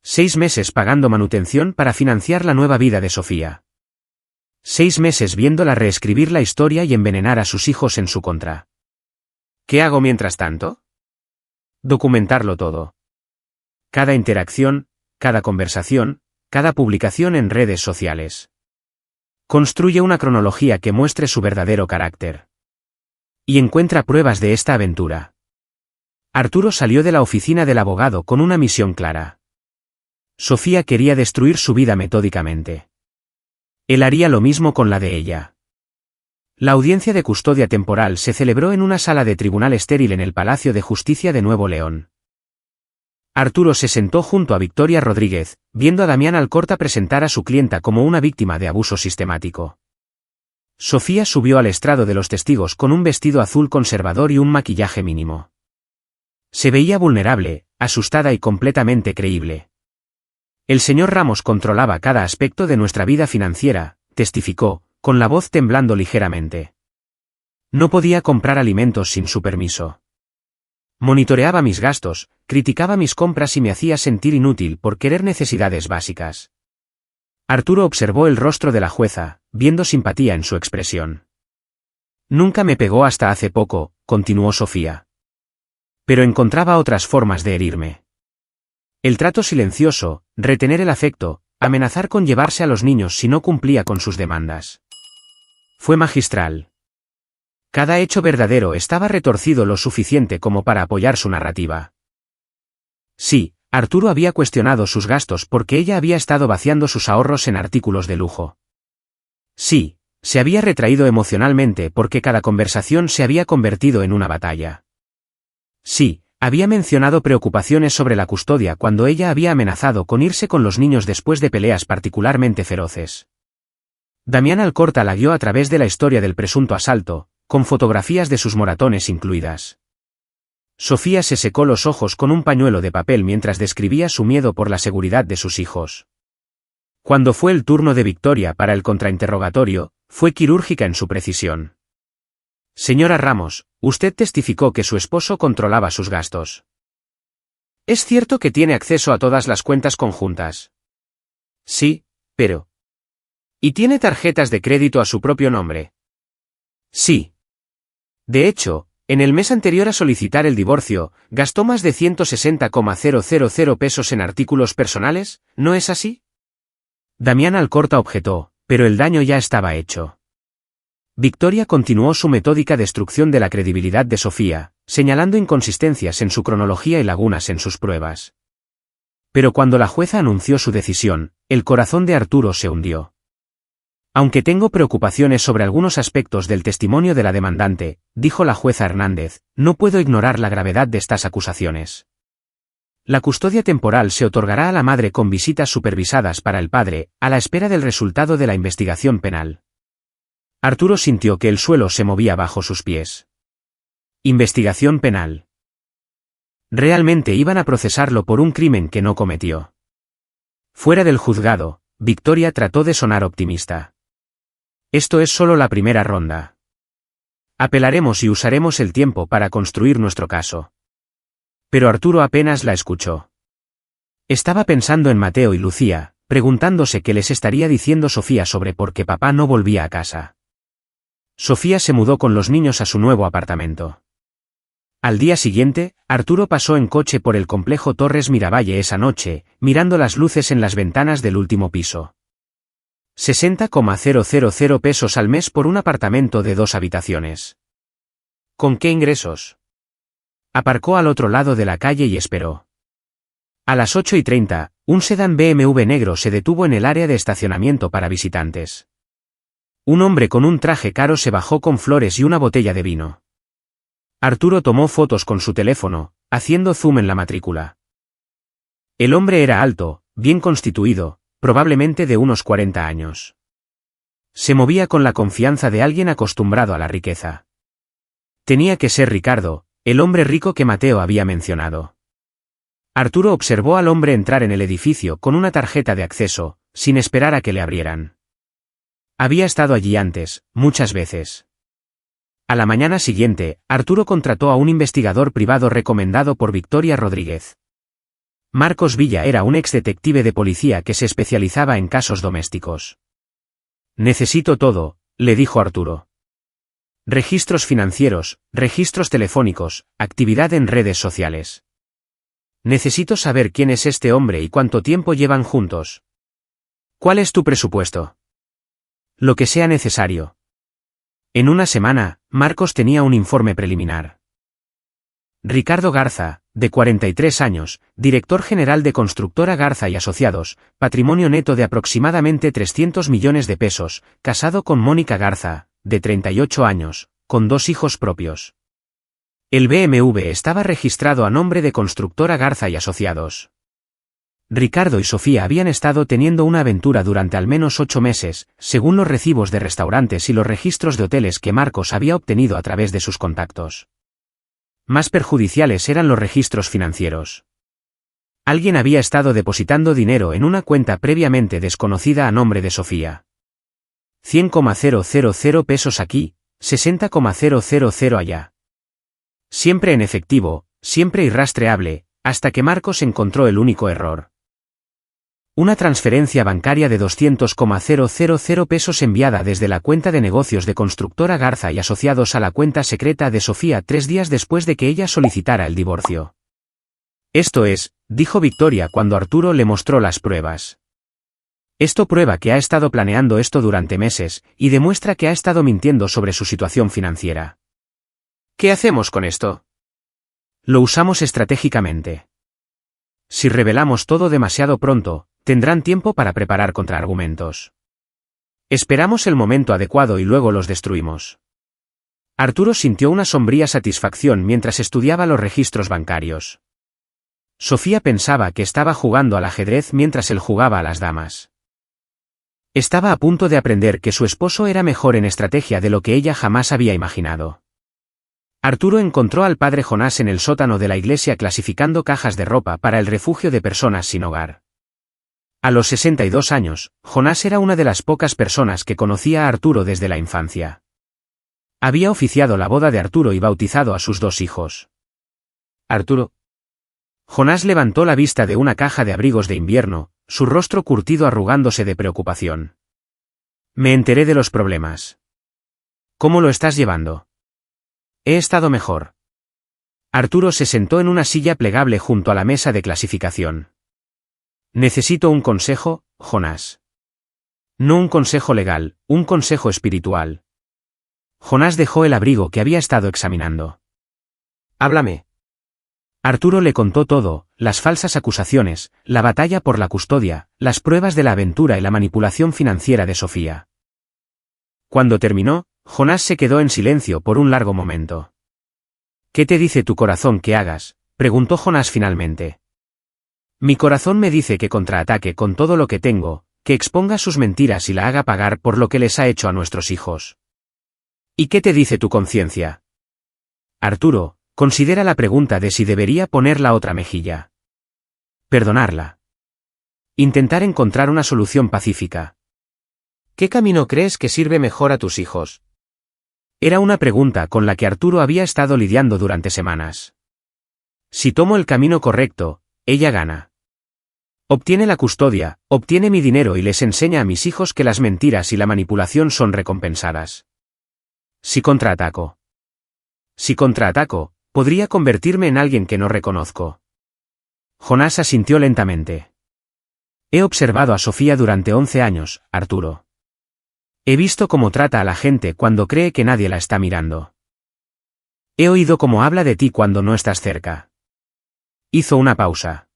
Speaker 1: 6 meses pagando manutención para financiar la nueva vida de Sofía. 6 meses viéndola reescribir la historia y envenenar a sus hijos en su contra. ¿Qué hago mientras tanto? Documentarlo todo. Cada interacción, cada conversación, cada publicación en redes sociales. Construye una cronología que muestre su verdadero carácter. Y encuentra pruebas de esta aventura. Arturo salió de la oficina del abogado con una misión clara. Sofía quería destruir su vida metódicamente. Él haría lo mismo con la de ella. La audiencia de custodia temporal se celebró en una sala de tribunal estéril en el Palacio de Justicia de Nuevo León. Arturo se sentó junto a Victoria Rodríguez, viendo a Damián Alcorta presentar a su clienta como una víctima de abuso sistemático. Sofía subió al estrado de los testigos con un vestido azul conservador y un maquillaje mínimo. Se veía vulnerable, asustada y completamente creíble. «El señor Ramos controlaba cada aspecto de nuestra vida financiera», testificó, con la voz temblando ligeramente. «No podía comprar alimentos sin su permiso. Monitoreaba mis gastos, criticaba mis compras y me hacía sentir inútil por querer necesidades básicas. Arturo observó el rostro de la jueza, viendo simpatía en su expresión. Nunca me pegó hasta hace poco, continuó Sofía. Pero encontraba otras formas de herirme. El trato silencioso, retener el afecto, amenazar con llevarse a los niños si no cumplía con sus demandas. Fue magistral. Cada hecho verdadero estaba retorcido lo suficiente como para apoyar su narrativa. Sí, Arturo había cuestionado sus gastos porque ella había estado vaciando sus ahorros en artículos de lujo. Sí, se había retraído emocionalmente porque cada conversación se había convertido en una batalla. Sí, había mencionado preocupaciones sobre la custodia cuando ella había amenazado con irse con los niños después de peleas particularmente feroces. Damián Alcorta la guió a través de la historia del presunto asalto, con fotografías de sus moratones incluidas. Sofía se secó los ojos con un pañuelo de papel mientras describía su miedo por la seguridad de sus hijos. Cuando fue el turno de Victoria para el contrainterrogatorio, fue quirúrgica en su precisión. Señora Ramos, usted testificó que su esposo controlaba sus gastos. ¿Es cierto que tiene acceso a todas las cuentas conjuntas? Sí, pero... ¿Y tiene tarjetas de crédito a su propio nombre? Sí. De hecho, en el mes anterior a solicitar el divorcio, gastó más de 160,000 pesos en artículos personales, ¿no es así? Damián Alcorta objetó, pero el daño ya estaba hecho. Victoria continuó su metódica destrucción de la credibilidad de Sofía, señalando inconsistencias en su cronología y lagunas en sus pruebas. Pero cuando la jueza anunció su decisión, el corazón de Arturo se hundió. Aunque tengo preocupaciones sobre algunos aspectos del testimonio de la demandante, dijo la jueza Hernández, no puedo ignorar la gravedad de estas acusaciones. La custodia temporal se otorgará a la madre con visitas supervisadas para el padre, a la espera del resultado de la investigación penal. Arturo sintió que el suelo se movía bajo sus pies. Investigación penal. Realmente iban a procesarlo por un crimen que no cometió. Fuera del juzgado, Victoria trató de sonar optimista. Esto es solo la primera ronda. Apelaremos y usaremos el tiempo para construir nuestro caso. Pero Arturo apenas la escuchó. Estaba pensando en Mateo y Lucía, preguntándose qué les estaría diciendo Sofía sobre por qué papá no volvía a casa. Sofía se mudó con los niños a su nuevo apartamento. Al día siguiente, Arturo pasó en coche por el complejo Torres Miravalle esa noche, mirando las luces en las ventanas del último piso. 60,000 pesos al mes por un apartamento de 2 habitaciones. ¿Con qué ingresos? Aparcó al otro lado de la calle y esperó. A las 8:30, un sedán BMW negro se detuvo en el área de estacionamiento para visitantes. Un hombre con un traje caro se bajó con flores y una botella de vino. Arturo tomó fotos con su teléfono, haciendo zoom en la matrícula. El hombre era alto, bien constituido, probablemente de unos 40 años. Se movía con la confianza de alguien acostumbrado a la riqueza. Tenía que ser Ricardo, el hombre rico que Mateo había mencionado. Arturo observó al hombre entrar en el edificio con una tarjeta de acceso, sin esperar a que le abrieran. Había estado allí antes, muchas veces. A la mañana siguiente, Arturo contrató a un investigador privado recomendado por Victoria Rodríguez. Marcos Villa era un exdetective de policía que se especializaba en casos domésticos. Necesito todo, le dijo Arturo. Registros financieros, registros telefónicos, actividad en redes sociales. Necesito saber quién es este hombre y cuánto tiempo llevan juntos. ¿Cuál es tu presupuesto? Lo que sea necesario. En una semana, Marcos tenía un informe preliminar. Ricardo Garza, de 43 años, director general de Constructora Garza y Asociados, patrimonio neto de aproximadamente 300 millones de pesos, casado con Mónica Garza, de 38 años, con 2 hijos propios. El BMW estaba registrado a nombre de Constructora Garza y Asociados. Ricardo y Sofía habían estado teniendo una aventura durante al menos 8 meses, según los recibos de restaurantes y los registros de hoteles que Marcos había obtenido a través de sus contactos. Más perjudiciales eran los registros financieros. Alguien había estado depositando dinero en una cuenta previamente desconocida a nombre de Sofía. 100,000 pesos aquí, 60,000 allá. Siempre en efectivo, siempre irrastreable, hasta que Marcos encontró el único error. Una transferencia bancaria de 200,000 pesos enviada desde la cuenta de negocios de Constructora Garza y asociados a la cuenta secreta de Sofía 3 días después de que ella solicitara el divorcio. Esto es, dijo Victoria cuando Arturo le mostró las pruebas. Esto prueba que ha estado planeando esto durante meses, y demuestra que ha estado mintiendo sobre su situación financiera. ¿Qué hacemos con esto? Lo usamos estratégicamente. Si revelamos todo demasiado pronto, tendrán tiempo para preparar contraargumentos. Esperamos el momento adecuado y luego los destruimos. Arturo sintió una sombría satisfacción mientras estudiaba los registros bancarios. Sofía pensaba que estaba jugando al ajedrez mientras él jugaba a las damas. Estaba a punto de aprender que su esposo era mejor en estrategia de lo que ella jamás había imaginado. Arturo encontró al padre Jonás en el sótano de la iglesia clasificando cajas de ropa para el refugio de personas sin hogar. A los 62 años, Jonás era una de las pocas personas que conocía a Arturo desde la infancia. Había oficiado la boda de Arturo y bautizado a sus 2 hijos. Arturo. Jonás levantó la vista de una caja de abrigos de invierno, su rostro curtido arrugándose de preocupación. Me enteré de los problemas. ¿Cómo lo estás llevando? He estado mejor. Arturo se sentó en una silla plegable junto a la mesa de clasificación. Necesito un consejo, Jonás. No un consejo legal, un consejo espiritual. Jonás dejó el abrigo que había estado examinando. Háblame. Arturo le contó todo, las falsas acusaciones, la batalla por la custodia, las pruebas de la aventura y la manipulación financiera de Sofía. Cuando terminó, Jonás se quedó en silencio por un largo momento. ¿Qué te dice tu corazón que hagas?, preguntó Jonás finalmente. Mi corazón me dice que contraataque con todo lo que tengo, que exponga sus mentiras y la haga pagar por lo que les ha hecho a nuestros hijos. ¿Y qué te dice tu conciencia? Arturo, considera la pregunta de si debería poner la otra mejilla. Perdonarla. Intentar encontrar una solución pacífica. ¿Qué camino crees que sirve mejor a tus hijos? Era una pregunta con la que Arturo había estado lidiando durante semanas. Si tomo el camino correcto, ella gana. Obtiene la custodia, obtiene mi dinero y les enseña a mis hijos que las mentiras y la manipulación son recompensadas. Si contraataco, podría convertirme en alguien que no reconozco. Jonás asintió lentamente. He observado a Sofía durante 11 años, Arturo. He visto cómo trata a la gente cuando cree que nadie la está mirando. He oído cómo habla de ti cuando no estás cerca. Hizo una pausa.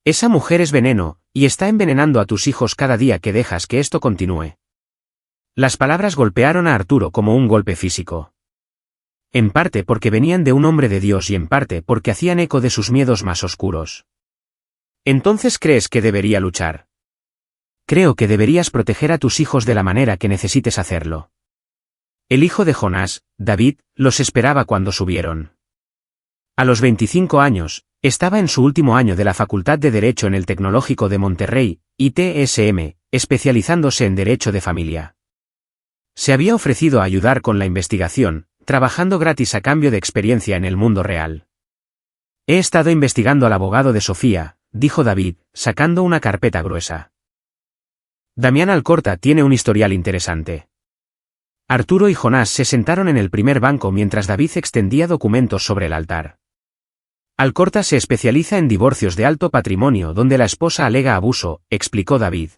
Speaker 1: Esa mujer es veneno, y está envenenando a tus hijos cada día que dejas que esto continúe. Las palabras golpearon a Arturo como un golpe físico. En parte porque venían de un hombre de Dios y en parte porque hacían eco de sus miedos más oscuros. ¿Entonces crees que debería luchar? Creo que deberías proteger a tus hijos de la manera que necesites hacerlo. El hijo de Jonás, David, los esperaba cuando subieron. A los 25 años, estaba en su último año de la Facultad de Derecho en el Tecnológico de Monterrey, ITSM, especializándose en Derecho de Familia. Se había ofrecido a ayudar con la investigación, trabajando gratis a cambio de experiencia en el mundo real. He estado investigando al abogado de Sofía, dijo David, sacando una carpeta gruesa. Damián Alcorta tiene un historial interesante. Arturo y Jonás se sentaron en el primer banco mientras David extendía documentos sobre el altar. Alcorta se especializa en divorcios de alto patrimonio donde la esposa alega abuso, explicó David.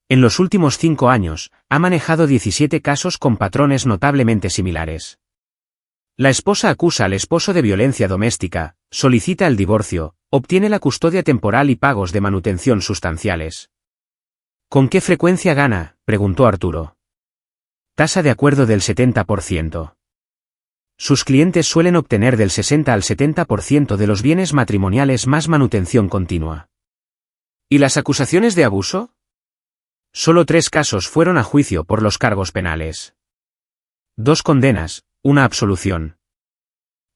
Speaker 1: En los últimos 5 años, ha manejado 17 casos con patrones notablemente similares. La esposa acusa al esposo de violencia doméstica, solicita el divorcio, obtiene la custodia temporal y pagos de manutención sustanciales. ¿Con qué frecuencia gana?, preguntó Arturo. Tasa de acuerdo del 70%. Sus clientes suelen obtener del 60 al 70% de los bienes matrimoniales más manutención continua. ¿Y las acusaciones de abuso? Solo 3 casos fueron a juicio por los cargos penales. 2 condenas, una absolución.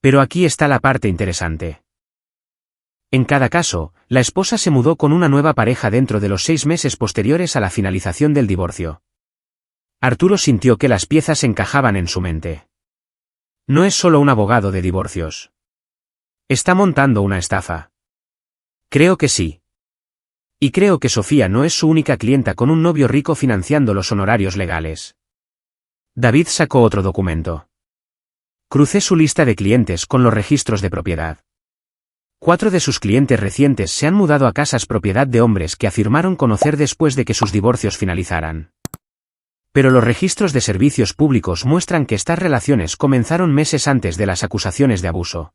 Speaker 1: Pero aquí está la parte interesante. En cada caso, la esposa se mudó con una nueva pareja dentro de los 6 meses posteriores a la finalización del divorcio. Arturo sintió que las piezas encajaban en su mente. No es solo un abogado de divorcios. Está montando una estafa. Creo que sí. Y creo que Sofía no es su única clienta con un novio rico financiando los honorarios legales. David sacó otro documento. Crucé su lista de clientes con los registros de propiedad. 4 de sus clientes recientes se han mudado a casas propiedad de hombres que afirmaron conocer después de que sus divorcios finalizaran. Pero los registros de servicios públicos muestran que estas relaciones comenzaron meses antes de las acusaciones de abuso.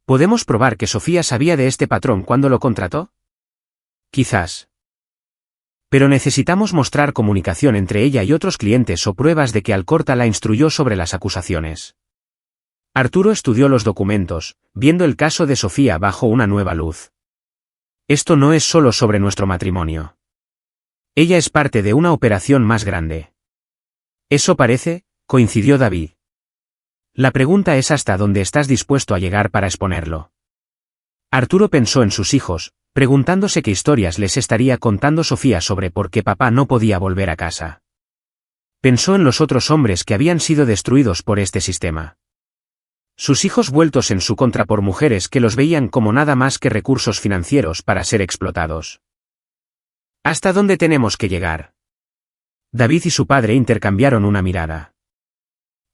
Speaker 1: ¿Podemos probar que Sofía sabía de este patrón cuando lo contrató? Quizás. Pero necesitamos mostrar comunicación entre ella y otros clientes o pruebas de que Alcorta la instruyó sobre las acusaciones. Arturo estudió los documentos, viendo el caso de Sofía bajo una nueva luz. Esto no es solo sobre nuestro matrimonio. Ella es parte de una operación más grande. Eso parece, coincidió David. La pregunta es hasta dónde estás dispuesto a llegar para exponerlo. Arturo pensó en sus hijos, preguntándose qué historias les estaría contando Sofía sobre por qué papá no podía volver a casa. Pensó en los otros hombres que habían sido destruidos por este sistema. Sus hijos vueltos en su contra por mujeres que los veían como nada más que recursos financieros para ser explotados. ¿Hasta dónde tenemos que llegar? David y su padre intercambiaron una mirada.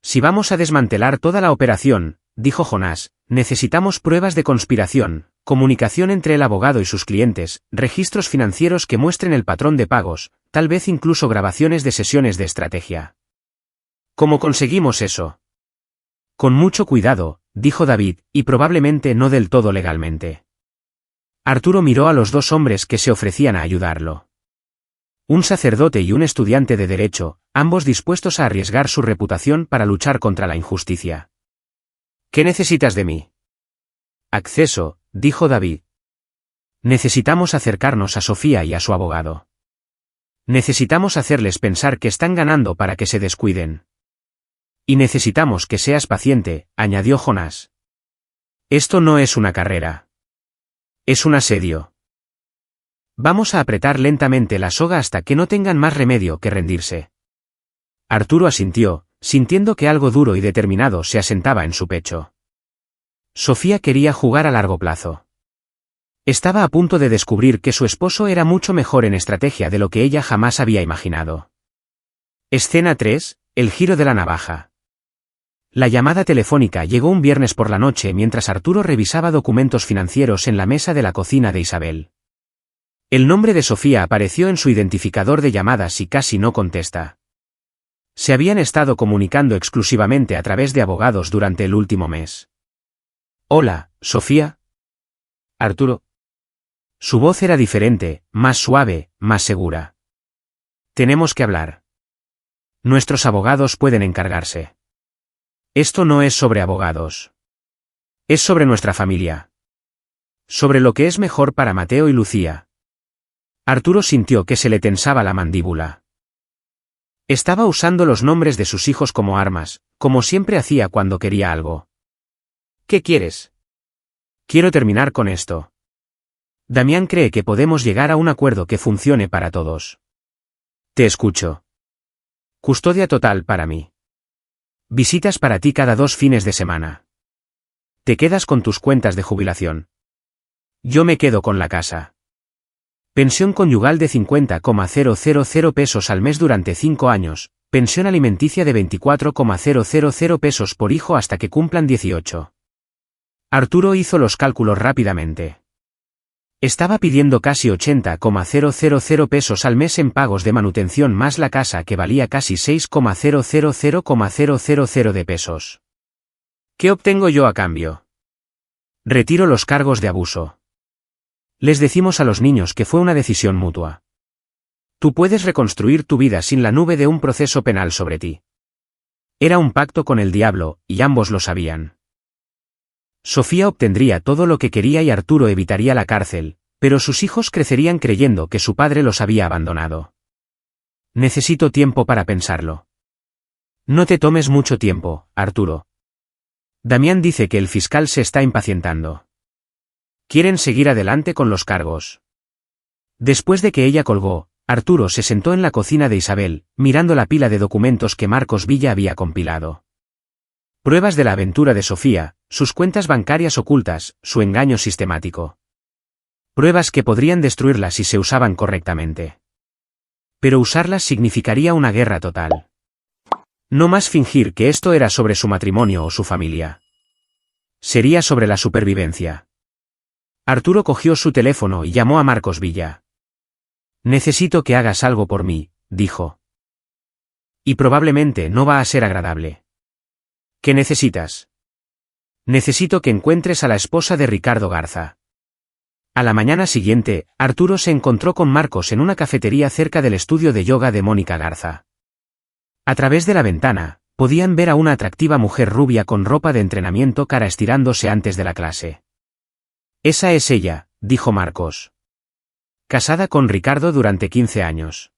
Speaker 1: Si vamos a desmantelar toda la operación, dijo Jonás, necesitamos pruebas de conspiración, comunicación entre el abogado y sus clientes, registros financieros que muestren el patrón de pagos, tal vez incluso grabaciones de sesiones de estrategia. ¿Cómo conseguimos eso? Con mucho cuidado, dijo David, y probablemente no del todo legalmente. Arturo miró a los 2 hombres que se ofrecían a ayudarlo. Un sacerdote y un estudiante de derecho, ambos dispuestos a arriesgar su reputación para luchar contra la injusticia. ¿Qué necesitas de mí? Acceso, dijo David. Necesitamos acercarnos a Sofía y a su abogado. Necesitamos hacerles pensar que están ganando para que se descuiden. Y necesitamos que seas paciente, añadió Jonás. Esto no es una carrera. Es un asedio. Vamos a apretar lentamente la soga hasta que no tengan más remedio que rendirse. Arturo asintió, sintiendo que algo duro y determinado se asentaba en su pecho. Sofía quería jugar a largo plazo. Estaba a punto de descubrir que su esposo era mucho mejor en estrategia de lo que ella jamás había imaginado. Escena 3, el giro de la navaja. La llamada telefónica llegó un viernes por la noche mientras Arturo revisaba documentos financieros en la mesa de la cocina de Isabel. El nombre de Sofía apareció en su identificador de llamadas y casi no contesta. Se habían estado comunicando exclusivamente a través de abogados durante el último mes. Hola, Sofía. Arturo. Su voz era diferente, más suave, más segura. Tenemos que hablar. Nuestros abogados pueden encargarse. Esto no es sobre abogados. Es sobre nuestra familia. Sobre lo que es mejor para Mateo y Lucía. Arturo sintió que se le tensaba la mandíbula. Estaba usando los nombres de sus hijos como armas, como siempre hacía cuando quería algo. ¿Qué quieres? Quiero terminar con esto. Damián cree que podemos llegar a un acuerdo que funcione para todos. Te escucho. Custodia total para mí. Visitas para ti cada 2 fines de semana. Te quedas con tus cuentas de jubilación. Yo me quedo con la casa. Pensión conyugal de 50,000 pesos al mes durante 5 años, pensión alimenticia de 24,000 pesos por hijo hasta que cumplan 18. Arturo hizo los cálculos rápidamente. Estaba pidiendo casi 80,000 pesos al mes en pagos de manutención más la casa que valía casi 6,000,000 de pesos. ¿Qué obtengo yo a cambio? Retiro los cargos de abuso. Les decimos a los niños que fue una decisión mutua. Tú puedes reconstruir tu vida sin la nube de un proceso penal sobre ti. Era un pacto con el diablo, y ambos lo sabían. Sofía obtendría todo lo que quería y Arturo evitaría la cárcel, pero sus hijos crecerían creyendo que su padre los había abandonado. Necesito tiempo para pensarlo. No te tomes mucho tiempo, Arturo. Damián dice que el fiscal se está impacientando. Quieren seguir adelante con los cargos. Después de que ella colgó, Arturo se sentó en la cocina de Isabel, mirando la pila de documentos que Marcos Villa había compilado. Pruebas de la aventura de Sofía, sus cuentas bancarias ocultas, su engaño sistemático. Pruebas que podrían destruirlas si se usaban correctamente. Pero usarlas significaría una guerra total. No más fingir que esto era sobre su matrimonio o su familia. Sería sobre la supervivencia. Arturo cogió su teléfono y llamó a Marcos Villa. Necesito que hagas algo por mí, dijo. Y probablemente no va a ser agradable. ¿Qué necesitas? Necesito que encuentres a la esposa de Ricardo Garza. A la mañana siguiente, Arturo se encontró con Marcos en una cafetería cerca del estudio de yoga de Mónica Garza. A través de la ventana, podían ver a una atractiva mujer rubia con ropa de entrenamiento cara estirándose antes de la clase. Esa es ella, dijo Marcos. Casada con Ricardo durante 15 años.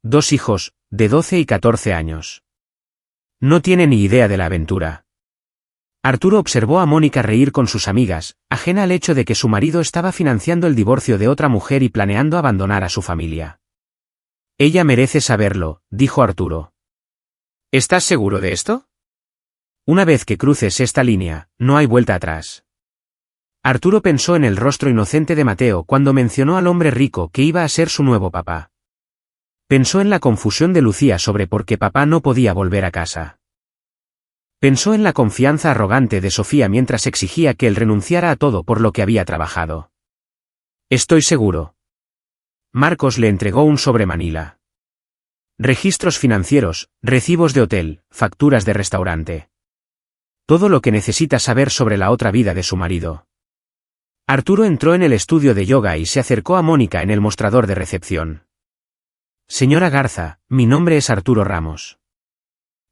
Speaker 1: 2 hijos, de 12 y 14 años. No tiene ni idea de la aventura. Arturo observó a Mónica reír con sus amigas, ajena al hecho de que su marido estaba financiando el divorcio de otra mujer y planeando abandonar a su familia. Ella merece saberlo, dijo Arturo. ¿Estás seguro de esto? Una vez que cruces esta línea, no hay vuelta atrás. Arturo pensó en el rostro inocente de Mateo cuando mencionó al hombre rico que iba a ser su nuevo papá. Pensó en la confusión de Lucía sobre por qué papá no podía volver a casa. Pensó en la confianza arrogante de Sofía mientras exigía que él renunciara a todo por lo que había trabajado. Estoy seguro. Marcos le entregó un sobre Manila. Registros financieros, recibos de hotel, facturas de restaurante. Todo lo que necesita saber sobre la otra vida de su marido. Arturo entró en el estudio de yoga y se acercó a Mónica en el mostrador de recepción. Señora Garza, mi nombre es Arturo Ramos.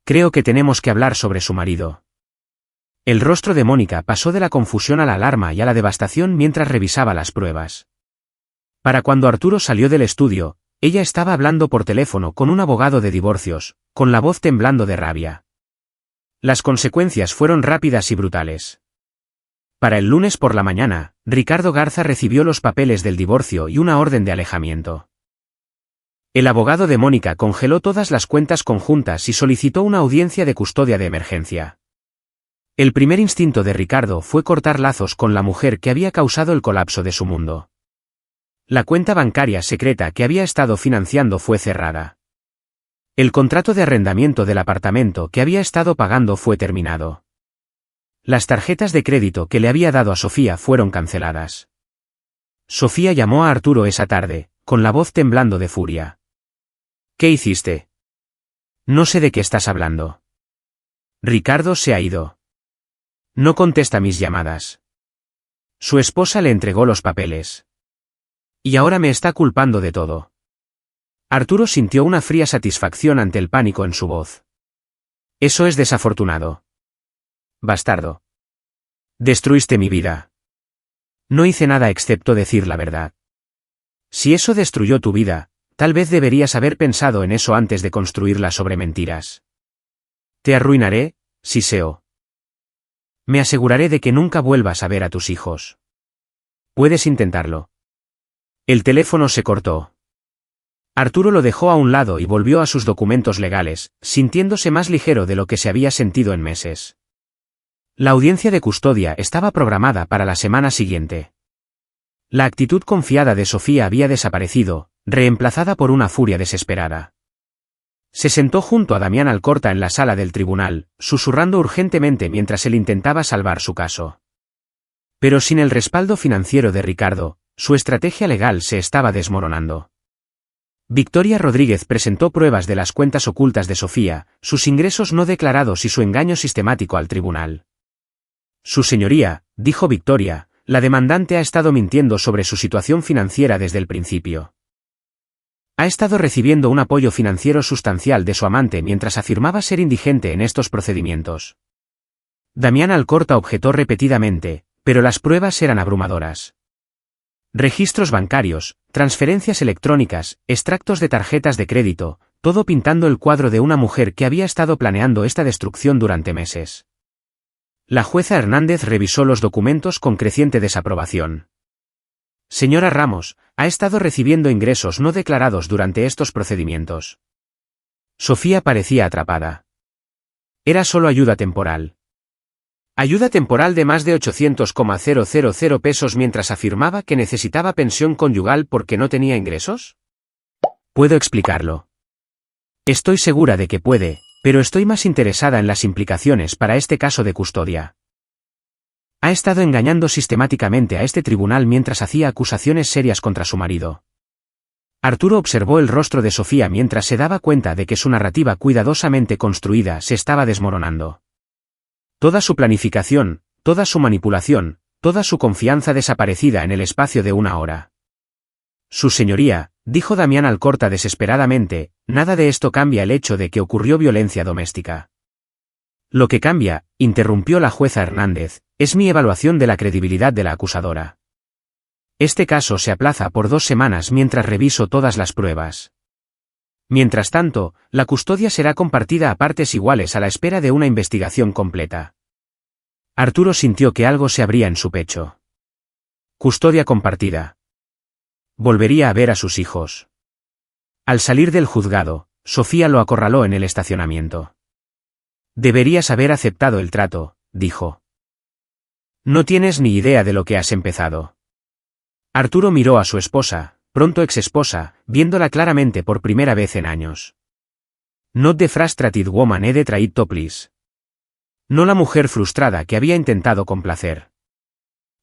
Speaker 1: Creo que tenemos que hablar sobre su marido. El rostro de Mónica pasó de la confusión a la alarma y a la devastación mientras revisaba las pruebas. Para cuando Arturo salió del estudio, ella estaba hablando por teléfono con un abogado de divorcios, con la voz temblando de rabia. Las consecuencias fueron rápidas y brutales. Para el lunes por la mañana, Ricardo Garza recibió los papeles del divorcio y una orden de alejamiento. El abogado de Mónica congeló todas las cuentas conjuntas y solicitó una audiencia de custodia de emergencia. El primer instinto de Ricardo fue cortar lazos con la mujer que había causado el colapso de su mundo. La cuenta bancaria secreta que había estado financiando fue cerrada. El contrato de arrendamiento del apartamento que había estado pagando fue terminado. Las tarjetas de crédito que le había dado a Sofía fueron canceladas. Sofía llamó a Arturo esa tarde, con la voz temblando de furia. ¿Qué hiciste? No sé de qué estás hablando. Ricardo se ha ido. No contesta mis llamadas. Su esposa le entregó los papeles. Y ahora me está culpando de todo. Arturo sintió una fría satisfacción ante el pánico en su voz. Eso es desafortunado. Bastardo. Destruiste mi vida. No hice nada excepto decir la verdad. Si eso destruyó tu vida, tal vez deberías haber pensado en eso antes de construirla sobre mentiras. Te arruinaré, Siseo. Me aseguraré de que nunca vuelvas a ver a tus hijos. Puedes intentarlo. El teléfono se cortó. Arturo lo dejó a un lado y volvió a sus documentos legales, sintiéndose más ligero de lo que se había sentido en meses. La audiencia de custodia estaba programada para la semana siguiente. La actitud confiada de Sofía había desaparecido, reemplazada por una furia desesperada. Se sentó junto a Damián Alcorta en la sala del tribunal, susurrando urgentemente mientras él intentaba salvar su caso. Pero sin el respaldo financiero de Ricardo, su estrategia legal se estaba desmoronando. Victoria Rodríguez presentó pruebas de las cuentas ocultas de Sofía, sus ingresos no declarados y su engaño sistemático al tribunal. Su señoría, dijo Victoria, la demandante ha estado mintiendo sobre su situación financiera desde el principio. Ha estado recibiendo un apoyo financiero sustancial de su amante mientras afirmaba ser indigente en estos procedimientos. Damián Alcorta objetó repetidamente, pero las pruebas eran abrumadoras. Registros bancarios, transferencias electrónicas, extractos de tarjetas de crédito, todo pintando el cuadro de una mujer que había estado planeando esta destrucción durante meses. La jueza Hernández revisó los documentos con creciente desaprobación. Señora Ramos, ha estado recibiendo ingresos no declarados durante estos procedimientos. Sofía parecía atrapada. Era solo ayuda temporal. Ayuda temporal de más de 800,000 pesos mientras afirmaba que necesitaba pensión conyugal porque no tenía ingresos. Puedo explicarlo. Estoy segura de que puede, pero estoy más interesada en las implicaciones para este caso de custodia. Ha estado engañando sistemáticamente a este tribunal mientras hacía acusaciones serias contra su marido. Arturo observó el rostro de Sofía mientras se daba cuenta de que su narrativa cuidadosamente construida se estaba desmoronando. Toda su planificación, toda su manipulación, toda su confianza desaparecida en el espacio de una hora. Su señoría, dijo Damián Alcorta desesperadamente, nada de esto cambia el hecho de que ocurrió violencia doméstica. Lo que cambia, interrumpió la jueza Hernández, es mi evaluación de la credibilidad de la acusadora. Este caso se aplaza por 2 semanas mientras reviso todas las pruebas. Mientras tanto, la custodia será compartida a partes iguales a la espera de una investigación completa. Arturo sintió que algo se abría en su pecho. Custodia compartida. Volvería a ver a sus hijos. Al salir del juzgado, Sofía lo acorraló en el estacionamiento. Deberías haber aceptado el trato, dijo. No tienes ni idea de lo que has empezado. Arturo miró a su esposa, pronto exesposa, viéndola claramente por primera vez en años. Not the frustrated woman he tried to please. No la mujer frustrada que había intentado complacer.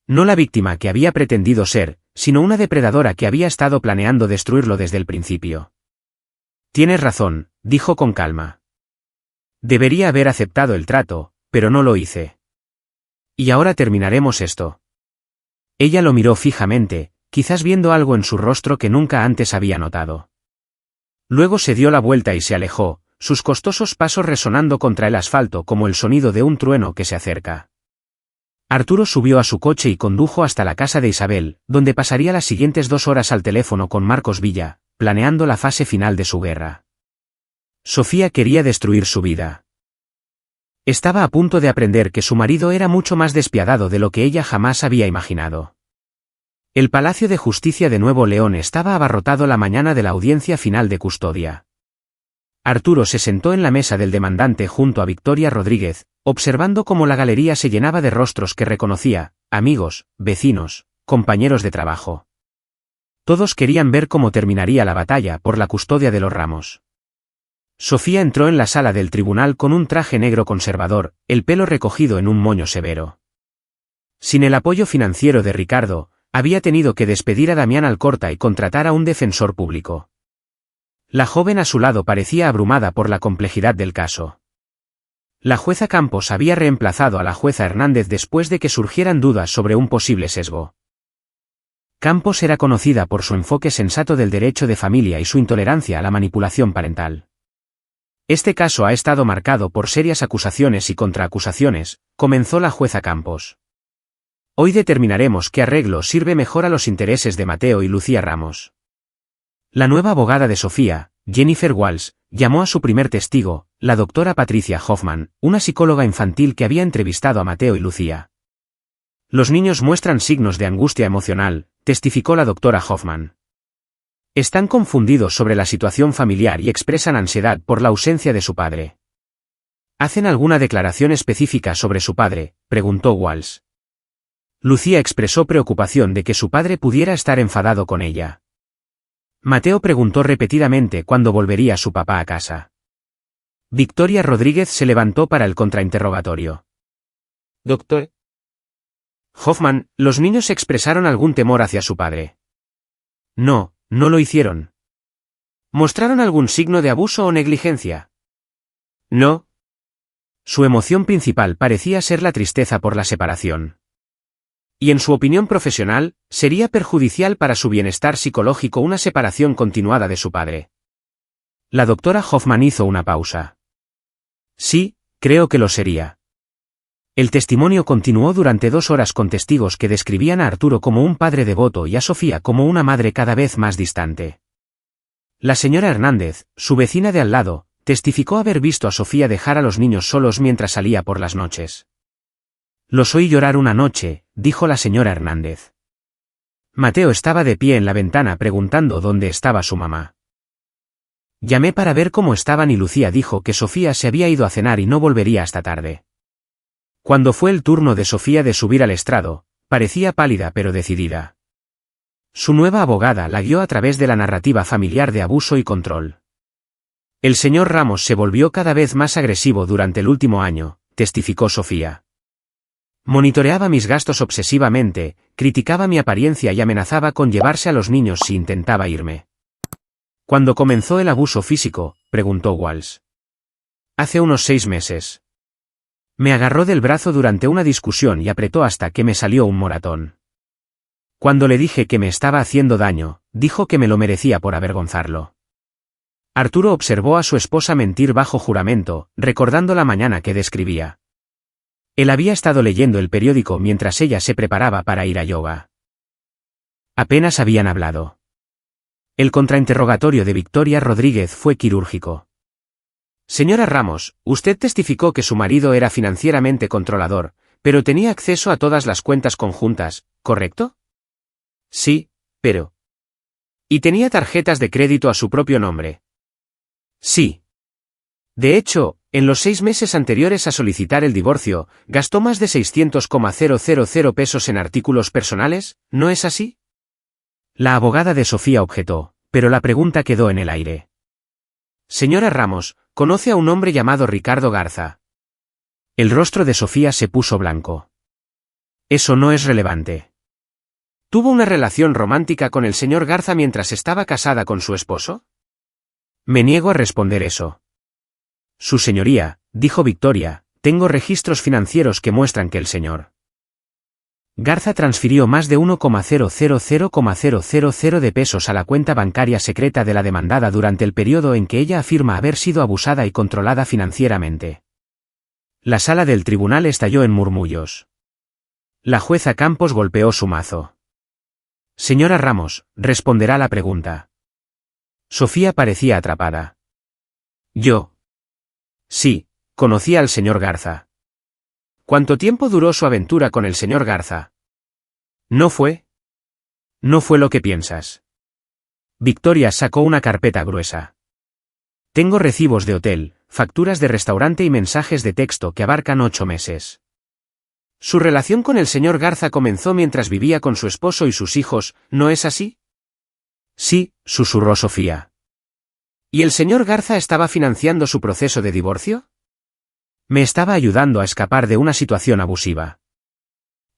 Speaker 1: No la víctima que había pretendido ser, sino una depredadora que había estado planeando destruirlo desde el principio. Tienes razón, dijo con calma. Debería haber aceptado el trato, pero no lo hice. Y ahora terminaremos esto. Ella lo miró fijamente, quizás viendo algo en su rostro que nunca antes había notado. Luego se dio la vuelta y se alejó, sus costosos pasos resonando contra el asfalto como el sonido de un trueno que se acerca. Arturo subió a su coche y condujo hasta la casa de Isabel, donde pasaría las siguientes 2 horas al teléfono con Marcos Villa, planeando la fase final de su guerra. Sofía quería destruir su vida. Estaba a punto de aprender que su marido era mucho más despiadado de lo que ella jamás había imaginado. El Palacio de Justicia de Nuevo León estaba abarrotado la mañana de la audiencia final de custodia. Arturo se sentó en la mesa del demandante junto a Victoria Rodríguez, observando cómo la galería se llenaba de rostros que reconocía, amigos, vecinos, compañeros de trabajo. Todos querían ver cómo terminaría la batalla por la custodia de los Ramos. Sofía entró en la sala del tribunal con un traje negro conservador, el pelo recogido en un moño severo. Sin el apoyo financiero de Ricardo, había tenido que despedir a Damián Alcorta y contratar a un defensor público. La joven a su lado parecía abrumada por la complejidad del caso. La jueza Campos había reemplazado a la jueza Hernández después de que surgieran dudas sobre un posible sesgo. Campos era conocida por su enfoque sensato del derecho de familia y su intolerancia a la manipulación parental. Este caso ha estado marcado por serias acusaciones y contraacusaciones, comenzó la jueza Campos. Hoy determinaremos qué arreglo sirve mejor a los intereses de Mateo y Lucía Ramos. La nueva abogada de Sofía, Jennifer Walsh, llamó a su primer testigo, la doctora Patricia Hoffman, una psicóloga infantil que había entrevistado a Mateo y Lucía. Los niños muestran signos de angustia emocional, testificó la doctora Hoffman. Están confundidos sobre la situación familiar y expresan ansiedad por la ausencia de su padre. ¿Hacen alguna declaración específica sobre su padre?, preguntó Walsh. Lucía expresó preocupación de que su padre pudiera estar enfadado con ella. Mateo preguntó repetidamente cuándo volvería su papá a casa. Victoria Rodríguez se levantó para el contrainterrogatorio. Doctor Hoffman, ¿los niños expresaron algún temor hacia su padre? No lo hicieron. ¿Mostraron algún signo de abuso o negligencia? No. Su emoción principal parecía ser la tristeza por la separación. Y en su opinión profesional, ¿sería perjudicial para su bienestar psicológico una separación continuada de su padre? La doctora Hoffman hizo una pausa. Sí, creo que lo sería. El testimonio continuó durante 2 horas con testigos que describían a Arturo como un padre devoto y a Sofía como una madre cada vez más distante. La señora Hernández, su vecina de al lado, testificó haber visto a Sofía dejar a los niños solos mientras salía por las noches. Los oí llorar una noche, dijo la señora Hernández. Mateo estaba de pie en la ventana preguntando dónde estaba su mamá. Llamé para ver cómo estaban y Lucía dijo que Sofía se había ido a cenar y no volvería hasta tarde. Cuando fue el turno de Sofía de subir al estrado, parecía pálida pero decidida. Su nueva abogada la guió a través de la narrativa familiar de abuso y control. El señor Ramos se volvió cada vez más agresivo durante el último año, testificó Sofía. Monitoreaba mis gastos obsesivamente, criticaba mi apariencia y amenazaba con llevarse a los niños si intentaba irme. ¿Cuándo comenzó el abuso físico?, preguntó Walsh. Hace unos 6 meses. Me agarró del brazo durante una discusión y apretó hasta que me salió un moratón. Cuando le dije que me estaba haciendo daño, dijo que me lo merecía por avergonzarlo. Arturo observó a su esposa mentir bajo juramento, recordando la mañana que describía. Él había estado leyendo el periódico mientras ella se preparaba para ir a yoga. Apenas habían hablado. El contrainterrogatorio de Victoria Rodríguez fue quirúrgico. Señora Ramos, usted testificó que su marido era financieramente controlador, pero tenía acceso a todas las cuentas conjuntas, ¿correcto? Sí, pero... ¿Y tenía tarjetas de crédito a su propio nombre? Sí. De hecho, en los 6 meses anteriores a solicitar el divorcio, gastó más de 600,000 pesos en artículos personales, ¿no es así? La abogada de Sofía objetó, pero la pregunta quedó en el aire. Señora Ramos, ¿conoce a un hombre llamado Ricardo Garza? El rostro de Sofía se puso blanco. Eso no es relevante. ¿Tuvo una relación romántica con el señor Garza mientras estaba casada con su esposo? Me niego a responder eso. Su señoría, dijo Victoria, tengo registros financieros que muestran que el señor Garza transfirió más de 1,000,000 de pesos a la cuenta bancaria secreta de la demandada durante el periodo en que ella afirma haber sido abusada y controlada financieramente. La sala del tribunal estalló en murmullos. La jueza Campos golpeó su mazo. Señora Ramos, responderá la pregunta. Sofía parecía atrapada. Yo. Sí, conocía al señor Garza. ¿Cuánto tiempo duró su aventura con el señor Garza? No fue lo que piensas. Victoria sacó una carpeta gruesa. Tengo recibos de hotel, facturas de restaurante y mensajes de texto que abarcan 8 meses. Su relación con el señor Garza comenzó mientras vivía con su esposo y sus hijos, ¿no es así? Sí, susurró Sofía. ¿Y el señor Garza estaba financiando su proceso de divorcio? Me estaba ayudando a escapar de una situación abusiva.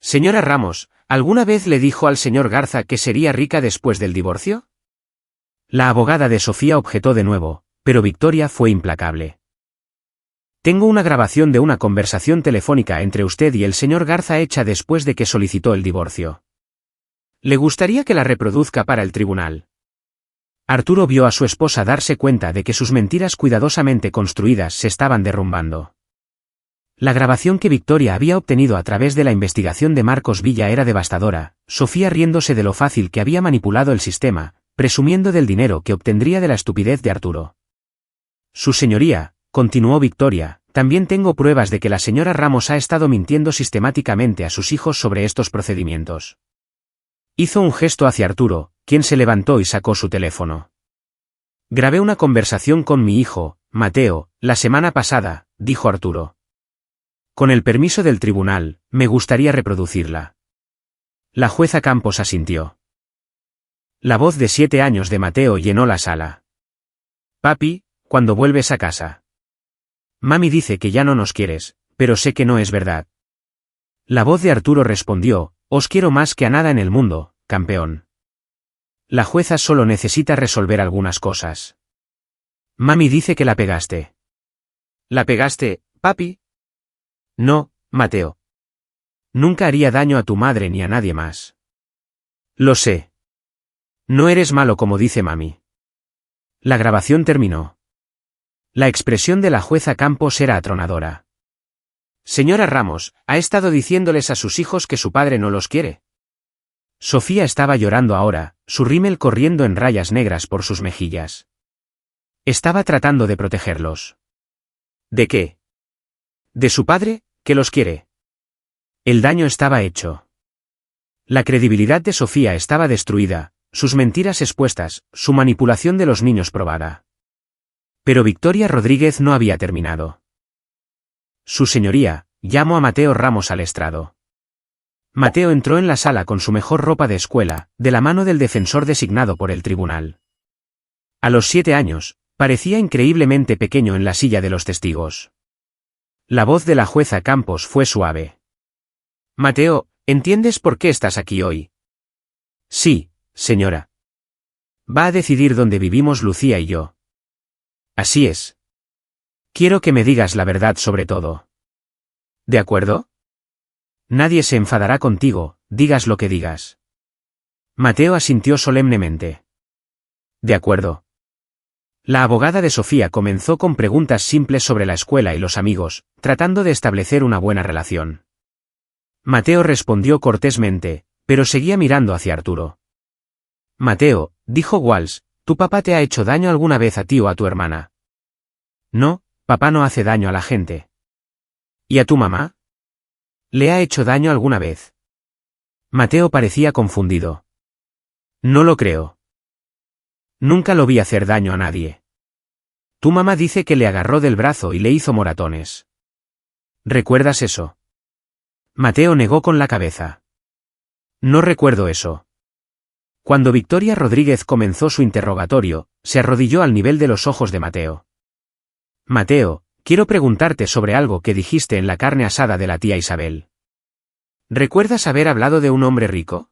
Speaker 1: Señora Ramos, ¿alguna vez le dijo al señor Garza que sería rica después del divorcio? La abogada de Sofía objetó de nuevo, pero Victoria fue implacable. Tengo una grabación de una conversación telefónica entre usted y el señor Garza hecha después de que solicitó el divorcio. ¿Le gustaría que la reproduzca para el tribunal? Arturo vio a su esposa darse cuenta de que sus mentiras cuidadosamente construidas se estaban derrumbando. La grabación que Victoria había obtenido a través de la investigación de Marcos Villa era devastadora, Sofía riéndose de lo fácil que había manipulado el sistema, presumiendo del dinero que obtendría de la estupidez de Arturo. Su señoría, continuó Victoria, también tengo pruebas de que la señora Ramos ha estado mintiendo sistemáticamente a sus hijos sobre estos procedimientos. Hizo un gesto hacia Arturo, quien se levantó y sacó su teléfono. Grabé una conversación con mi hijo, Mateo, la semana pasada, dijo Arturo. Con el permiso del tribunal, me gustaría reproducirla. La jueza Campos asintió. La voz de 7 años de Mateo llenó la sala. Papi, ¿cuándo vuelves a casa? Mami dice que ya no nos quieres, pero sé que no es verdad. La voz de Arturo respondió, os quiero más que a nada en el mundo, campeón. La jueza solo necesita resolver algunas cosas. Mami dice que la pegaste. ¿La pegaste, papi? No, Mateo. Nunca haría daño a tu madre ni a nadie más. Lo sé. No eres malo como dice mami. La grabación terminó. La expresión de la jueza Campos era atronadora. Señora Ramos, ¿ha estado diciéndoles a sus hijos que su padre no los quiere? Sofía estaba llorando ahora, su rímel corriendo en rayas negras por sus mejillas. Estaba tratando de protegerlos. ¿De qué? ¿De su padre, que los quiere? El daño estaba hecho. La credibilidad de Sofía estaba destruida, sus mentiras expuestas, su manipulación de los niños probada. Pero Victoria Rodríguez no había terminado. Su señoría, llamo a Mateo Ramos al estrado. Mateo entró en la sala con su mejor ropa de escuela, de la mano del defensor designado por el tribunal. A los 7 años, parecía increíblemente pequeño en la silla de los testigos. La voz de la jueza Campos fue suave. Mateo, ¿entiendes por qué estás aquí hoy? Sí, señora. Va a decidir dónde vivimos Lucía y yo. Así es. Quiero que me digas la verdad sobre todo. ¿De acuerdo? Nadie se enfadará contigo, digas lo que digas. Mateo asintió solemnemente. De acuerdo. La abogada de Sofía comenzó con preguntas simples sobre la escuela y los amigos, tratando de establecer una buena relación. Mateo respondió cortésmente, pero seguía mirando hacia Arturo. Mateo, dijo Walsh, ¿tu papá te ha hecho daño alguna vez a ti o a tu hermana? No, papá no hace daño a la gente. ¿Y a tu mamá? ¿Le ha hecho daño alguna vez? Mateo parecía confundido. No lo creo. Nunca lo vi hacer daño a nadie. Tu mamá dice que le agarró del brazo y le hizo moratones. ¿Recuerdas eso? Mateo negó con la cabeza. No recuerdo eso. Cuando Victoria Rodríguez comenzó su interrogatorio, se arrodilló al nivel de los ojos de Mateo. Mateo, quiero preguntarte sobre algo que dijiste en la carne asada de la tía Isabel. ¿Recuerdas haber hablado de un hombre rico?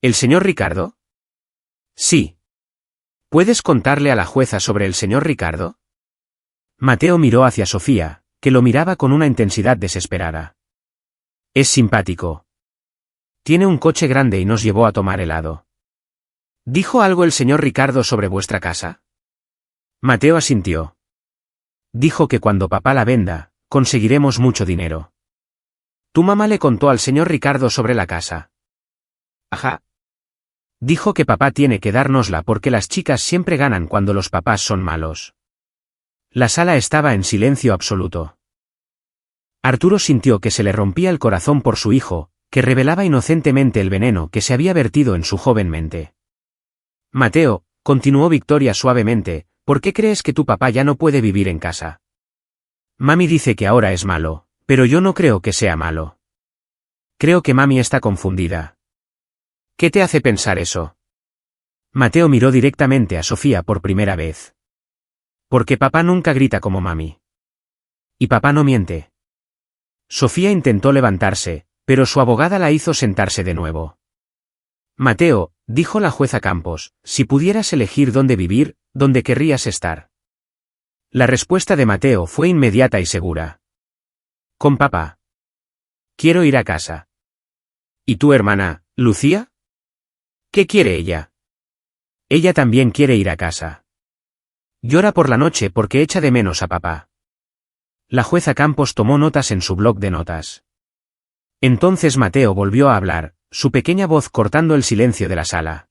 Speaker 1: ¿El señor Ricardo? Sí. ¿Puedes contarle a la jueza sobre el señor Ricardo? Mateo miró hacia Sofía, que lo miraba con una intensidad desesperada. Es simpático. Tiene un coche grande y nos llevó a tomar helado. ¿Dijo algo el señor Ricardo sobre vuestra casa? Mateo asintió. Dijo que cuando papá la venda, conseguiremos mucho dinero. ¿Tu mamá le contó al señor Ricardo sobre la casa? Ajá. Dijo que papá tiene que dárnosla porque las chicas siempre ganan cuando los papás son malos. La sala estaba en silencio absoluto. Arturo sintió que se le rompía el corazón por su hijo, que revelaba inocentemente el veneno que se había vertido en su joven mente. Mateo, continuó Victoria suavemente, ¿por qué crees que tu papá ya no puede vivir en casa? Mami dice que ahora es malo, pero yo no creo que sea malo. Creo que mami está confundida. ¿Qué te hace pensar eso? Mateo miró directamente a Sofía por primera vez. Porque papá nunca grita como mami. Y papá no miente. Sofía intentó levantarse, pero su abogada la hizo sentarse de nuevo. Mateo, dijo la jueza Campos, si pudieras elegir dónde vivir, ¿dónde querrías estar? La respuesta de Mateo fue inmediata y segura. Con papá. Quiero ir a casa. ¿Y tu hermana, Lucía? ¿Qué quiere ella? Ella también quiere ir a casa. Llora por la noche porque echa de menos a papá. La jueza Campos tomó notas en su bloc de notas. Entonces Mateo volvió a hablar, su pequeña voz cortando el silencio de la sala.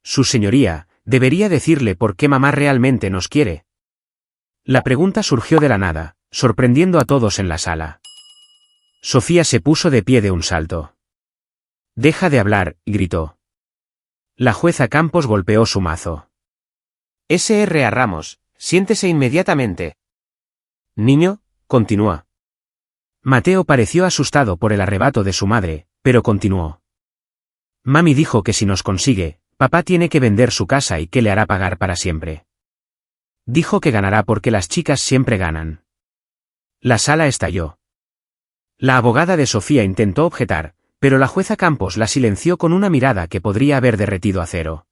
Speaker 1: Su señoría, debería decirle por qué mamá realmente nos quiere. La pregunta surgió de la nada, sorprendiendo a todos en la sala. Sofía se puso de pie de un salto. Deja de hablar, gritó. La jueza Campos golpeó su mazo. S.R. Ramos, siéntese inmediatamente. Niño, continúa. Mateo pareció asustado por el arrebato de su madre, pero continuó. Mami dijo que si nos consigue, papá tiene que vender su casa y que le hará pagar para siempre. Dijo que ganará porque las chicas siempre ganan. La sala estalló. La abogada de Sofía intentó objetar, pero la jueza Campos la silenció con una mirada que podría haber derretido acero.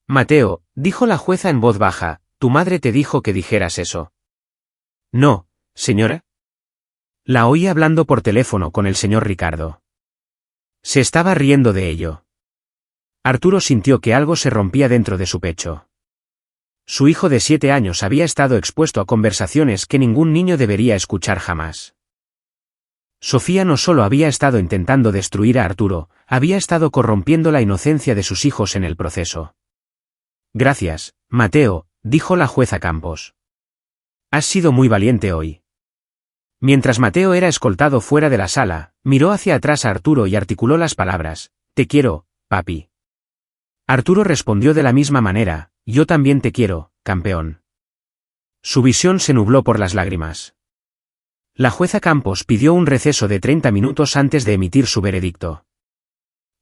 Speaker 1: Mateo, dijo la jueza en voz baja, tu madre te dijo que dijeras eso. No, señora. La oí hablando por teléfono con el señor Ricardo. Se estaba riendo de ello. Arturo sintió que algo se rompía dentro de su pecho. Su hijo de 7 años había estado expuesto a conversaciones que ningún niño debería escuchar jamás. Sofía no solo había estado intentando destruir a Arturo, había estado corrompiendo la inocencia de sus hijos en el proceso. Gracias, Mateo, dijo la jueza Campos. Has sido muy valiente hoy. Mientras Mateo era escoltado fuera de la sala, miró hacia atrás a Arturo y articuló las palabras, te quiero, papi. Arturo respondió de la misma manera, yo también te quiero, campeón. Su visión se nubló por las lágrimas. La jueza Campos pidió un receso de 30 minutos antes de emitir su veredicto.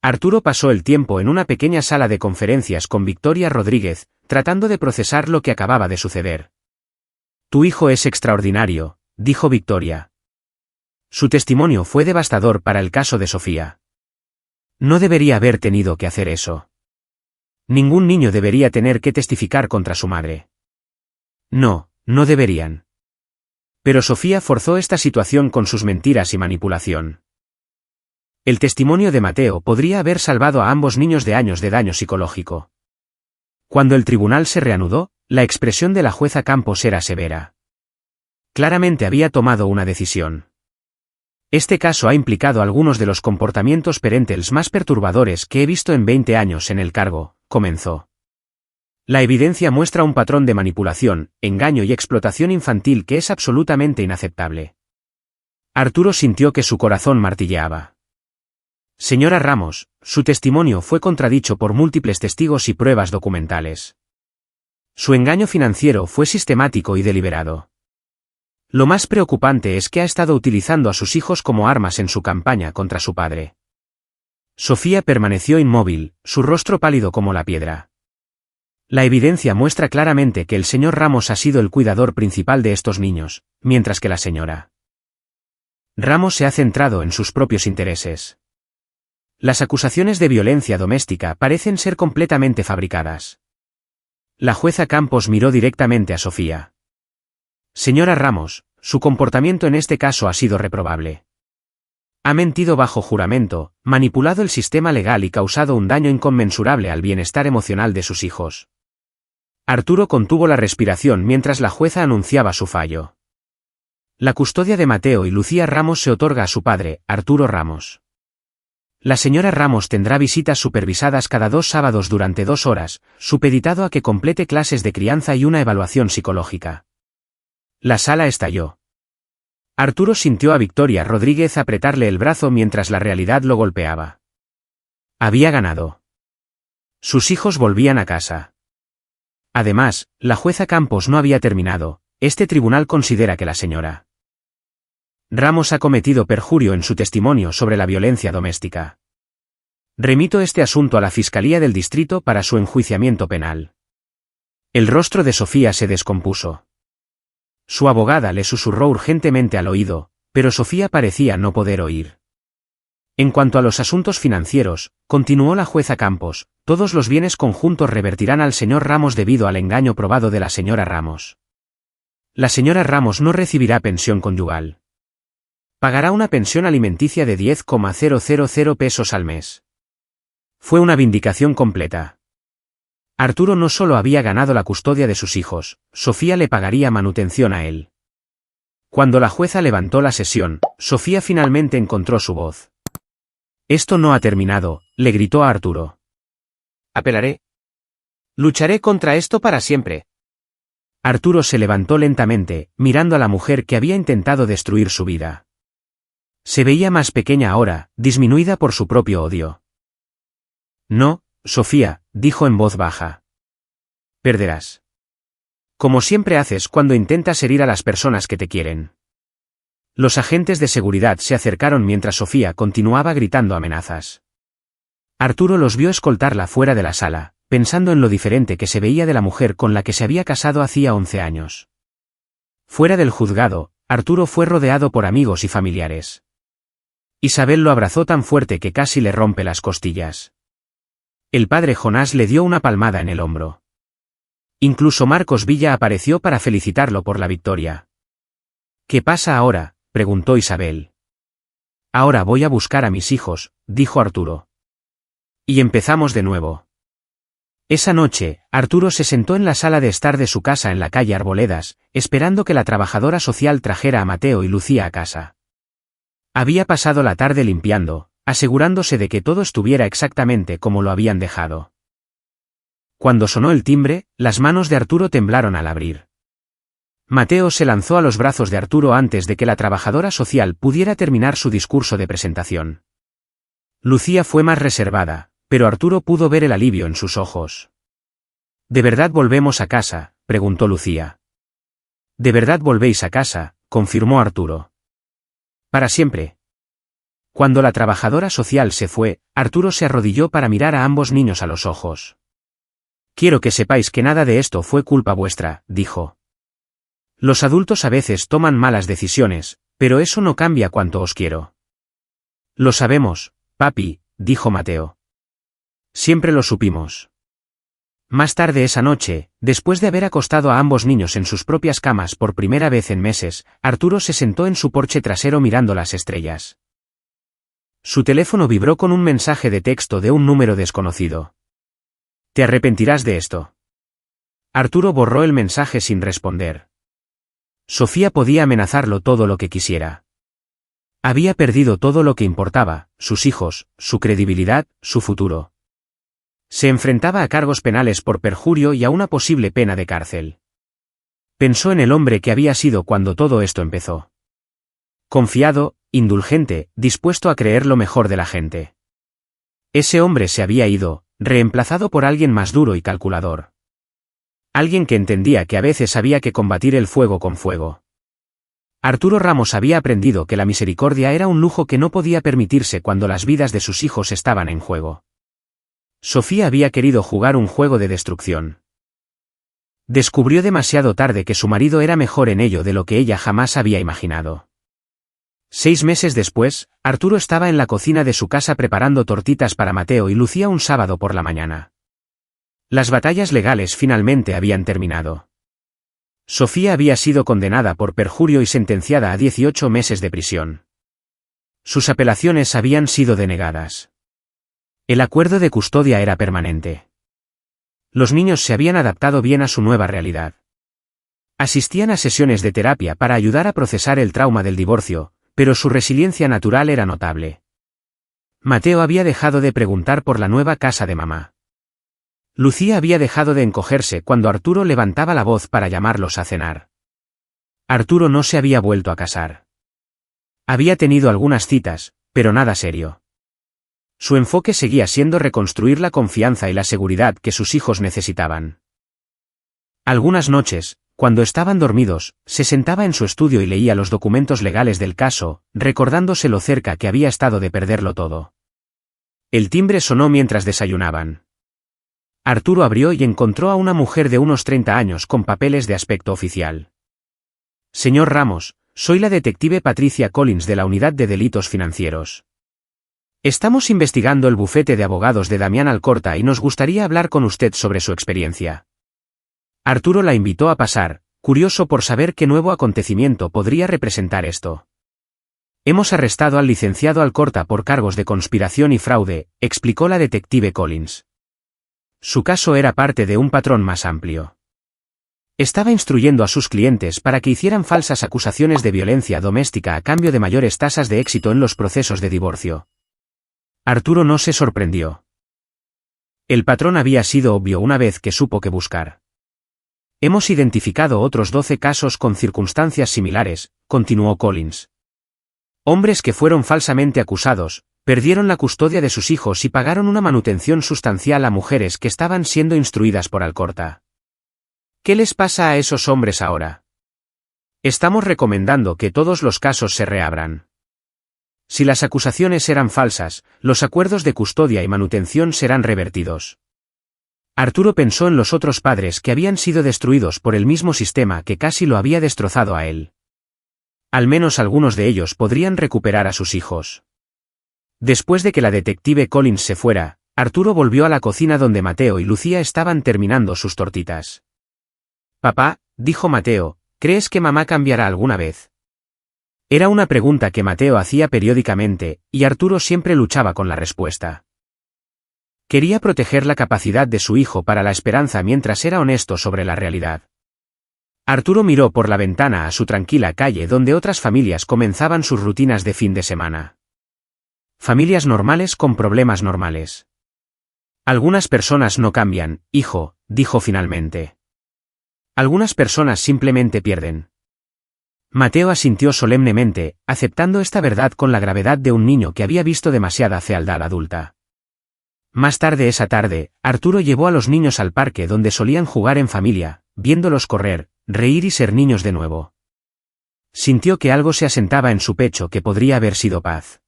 Speaker 1: Arturo pasó el tiempo en una pequeña sala de conferencias con Victoria Rodríguez, tratando de procesar lo que acababa de suceder. Tu hijo es extraordinario, dijo Victoria. Su testimonio fue devastador para el caso de Sofía. No debería haber tenido que hacer eso. Ningún niño debería tener que testificar contra su madre. No, no deberían. Pero Sofía forzó esta situación con sus mentiras y manipulación. El testimonio de Mateo podría haber salvado a ambos niños de años de daño psicológico. Cuando el tribunal se reanudó, la expresión de la jueza Campos era severa. Claramente había tomado una decisión. Este caso ha implicado algunos de los comportamientos parentales más perturbadores que he visto en 20 años en el cargo, comenzó. La evidencia muestra un patrón de manipulación, engaño y explotación infantil que es absolutamente inaceptable. Arturo sintió que su corazón martilleaba. Señora Ramos, su testimonio fue contradicho por múltiples testigos y pruebas documentales. Su engaño financiero fue sistemático y deliberado. Lo más preocupante es que ha estado utilizando a sus hijos como armas en su campaña contra su padre. Sofía permaneció inmóvil, su rostro pálido como la piedra. La evidencia muestra claramente que el señor Ramos ha sido el cuidador principal de estos niños, mientras que la señora Ramos se ha centrado en sus propios intereses. Las acusaciones de violencia doméstica parecen ser completamente fabricadas. La jueza Campos miró directamente a Sofía. Señora Ramos, su comportamiento en este caso ha sido reprobable. Ha mentido bajo juramento, manipulado el sistema legal y causado un daño inconmensurable al bienestar emocional de sus hijos. Arturo contuvo la respiración mientras la jueza anunciaba su fallo. La custodia de Mateo y Lucía Ramos se otorga a su padre, Arturo Ramos. La señora Ramos tendrá visitas supervisadas cada 2 sábados durante 2 horas, supeditado a que complete clases de crianza y una evaluación psicológica. La sala estalló. Arturo sintió a Victoria Rodríguez apretarle el brazo mientras la realidad lo golpeaba. Había ganado. Sus hijos volvían a casa. Además, la jueza Campos no había terminado. Este tribunal considera que la señora Ramos ha cometido perjurio en su testimonio sobre la violencia doméstica. Remito este asunto a la Fiscalía del Distrito para su enjuiciamiento penal. El rostro de Sofía se descompuso. Su abogada le susurró urgentemente al oído, pero Sofía parecía no poder oír. En cuanto a los asuntos financieros, continuó la jueza Campos, todos los bienes conjuntos revertirán al señor Ramos debido al engaño probado de la señora Ramos. La señora Ramos no recibirá pensión conyugal. Pagará una pensión alimenticia de 10,000 pesos al mes. Fue una vindicación completa. Arturo no solo había ganado la custodia de sus hijos, Sofía le pagaría manutención a él. Cuando la jueza levantó la sesión, Sofía finalmente encontró su voz. Esto no ha terminado, le gritó a Arturo. Apelaré. Lucharé contra esto para siempre. Arturo se levantó lentamente, mirando a la mujer que había intentado destruir su vida. Se veía más pequeña ahora, disminuida por su propio odio. No, Sofía, dijo en voz baja. Perderás. Como siempre haces cuando intentas herir a las personas que te quieren. Los agentes de seguridad se acercaron mientras Sofía continuaba gritando amenazas. Arturo los vio escoltarla fuera de la sala, pensando en lo diferente que se veía de la mujer con la que se había casado hacía 11 años. Fuera del juzgado, Arturo fue rodeado por amigos y familiares. Isabel lo abrazó tan fuerte que casi le rompe las costillas. El padre Jonás le dio una palmada en el hombro. Incluso Marcos Villa apareció para felicitarlo por la victoria. ¿Qué pasa ahora?, preguntó Isabel. Ahora voy a buscar a mis hijos, dijo Arturo. Y empezamos de nuevo. Esa noche, Arturo se sentó en la sala de estar de su casa en la calle Arboledas, esperando que la trabajadora social trajera a Mateo y Lucía a casa. Había pasado la tarde limpiando, asegurándose de que todo estuviera exactamente como lo habían dejado. Cuando sonó el timbre, las manos de Arturo temblaron al abrir. Mateo se lanzó a los brazos de Arturo antes de que la trabajadora social pudiera terminar su discurso de presentación. Lucía fue más reservada, pero Arturo pudo ver el alivio en sus ojos. ¿De verdad volvemos a casa?, preguntó Lucía. ¿De verdad volvéis a casa?, confirmó Arturo. Para siempre. Cuando la trabajadora social se fue, Arturo se arrodilló para mirar a ambos niños a los ojos. Quiero que sepáis que nada de esto fue culpa vuestra, dijo. Los adultos a veces toman malas decisiones, pero eso no cambia cuánto os quiero. Lo sabemos, papi, dijo Mateo. Siempre lo supimos. Más tarde esa noche, después de haber acostado a ambos niños en sus propias camas por primera vez en meses, Arturo se sentó en su porche trasero mirando las estrellas. Su teléfono vibró con un mensaje de texto de un número desconocido. Te arrepentirás de esto. Arturo borró el mensaje sin responder. Sofía podía amenazarlo todo lo que quisiera. Había perdido todo lo que importaba, sus hijos, su credibilidad, su futuro. Se enfrentaba a cargos penales por perjurio y a una posible pena de cárcel. Pensó en el hombre que había sido cuando todo esto empezó. Confiado, indulgente, dispuesto a creer lo mejor de la gente. Ese hombre se había ido, reemplazado por alguien más duro y calculador. Alguien que entendía que a veces había que combatir el fuego con fuego. Arturo Ramos había aprendido que la misericordia era un lujo que no podía permitirse cuando las vidas de sus hijos estaban en juego. Sofía había querido jugar un juego de destrucción. Descubrió demasiado tarde que su marido era mejor en ello de lo que ella jamás había imaginado. 6 meses después, Arturo estaba en la cocina de su casa preparando tortitas para Mateo y Lucía un sábado por la mañana. Las batallas legales finalmente habían terminado. Sofía había sido condenada por perjurio y sentenciada a 18 meses de prisión. Sus apelaciones habían sido denegadas. El acuerdo de custodia era permanente. Los niños se habían adaptado bien a su nueva realidad. Asistían a sesiones de terapia para ayudar a procesar el trauma del divorcio, pero su resiliencia natural era notable. Mateo había dejado de preguntar por la nueva casa de mamá. Lucía había dejado de encogerse cuando Arturo levantaba la voz para llamarlos a cenar. Arturo no se había vuelto a casar. Había tenido algunas citas, pero nada serio. Su enfoque seguía siendo reconstruir la confianza y la seguridad que sus hijos necesitaban. Algunas noches, cuando estaban dormidos, se sentaba en su estudio y leía los documentos legales del caso, recordándose lo cerca que había estado de perderlo todo. El timbre sonó mientras desayunaban. Arturo abrió y encontró a una mujer de unos 30 años con papeles de aspecto oficial. Señor Ramos, soy la detective Patricia Collins de la Unidad de Delitos Financieros. Estamos investigando el bufete de abogados de Damián Alcorta y nos gustaría hablar con usted sobre su experiencia. Arturo la invitó a pasar, curioso por saber qué nuevo acontecimiento podría representar esto. Hemos arrestado al licenciado Alcorta por cargos de conspiración y fraude, explicó la detective Collins. Su caso era parte de un patrón más amplio. Estaba instruyendo a sus clientes para que hicieran falsas acusaciones de violencia doméstica a cambio de mayores tasas de éxito en los procesos de divorcio. Arturo no se sorprendió. El patrón había sido obvio una vez que supo qué buscar. Hemos identificado otros 12 casos con circunstancias similares, continuó Collins. Hombres que fueron falsamente acusados, perdieron la custodia de sus hijos y pagaron una manutención sustancial a mujeres que estaban siendo instruidas por Alcorta. ¿Qué les pasa a esos hombres ahora? Estamos recomendando que todos los casos se reabran. Si las acusaciones eran falsas, los acuerdos de custodia y manutención serán revertidos. Arturo pensó en los otros padres que habían sido destruidos por el mismo sistema que casi lo había destrozado a él. Al menos algunos de ellos podrían recuperar a sus hijos. Después de que la detective Collins se fuera, Arturo volvió a la cocina donde Mateo y Lucía estaban terminando sus tortitas. Papá, dijo Mateo, ¿crees que mamá cambiará alguna vez? Era una pregunta que Mateo hacía periódicamente, y Arturo siempre luchaba con la respuesta. Quería proteger la capacidad de su hijo para la esperanza mientras era honesto sobre la realidad. Arturo miró por la ventana a su tranquila calle donde otras familias comenzaban sus rutinas de fin de semana. Familias normales con problemas normales. Algunas personas no cambian, hijo, dijo finalmente. Algunas personas simplemente pierden. Mateo asintió solemnemente, aceptando esta verdad con la gravedad de un niño que había visto demasiada fealdad adulta. Más tarde esa tarde, Arturo llevó a los niños al parque donde solían jugar en familia, viéndolos correr, reír y ser niños de nuevo. Sintió que algo se asentaba en su pecho que podría haber sido paz.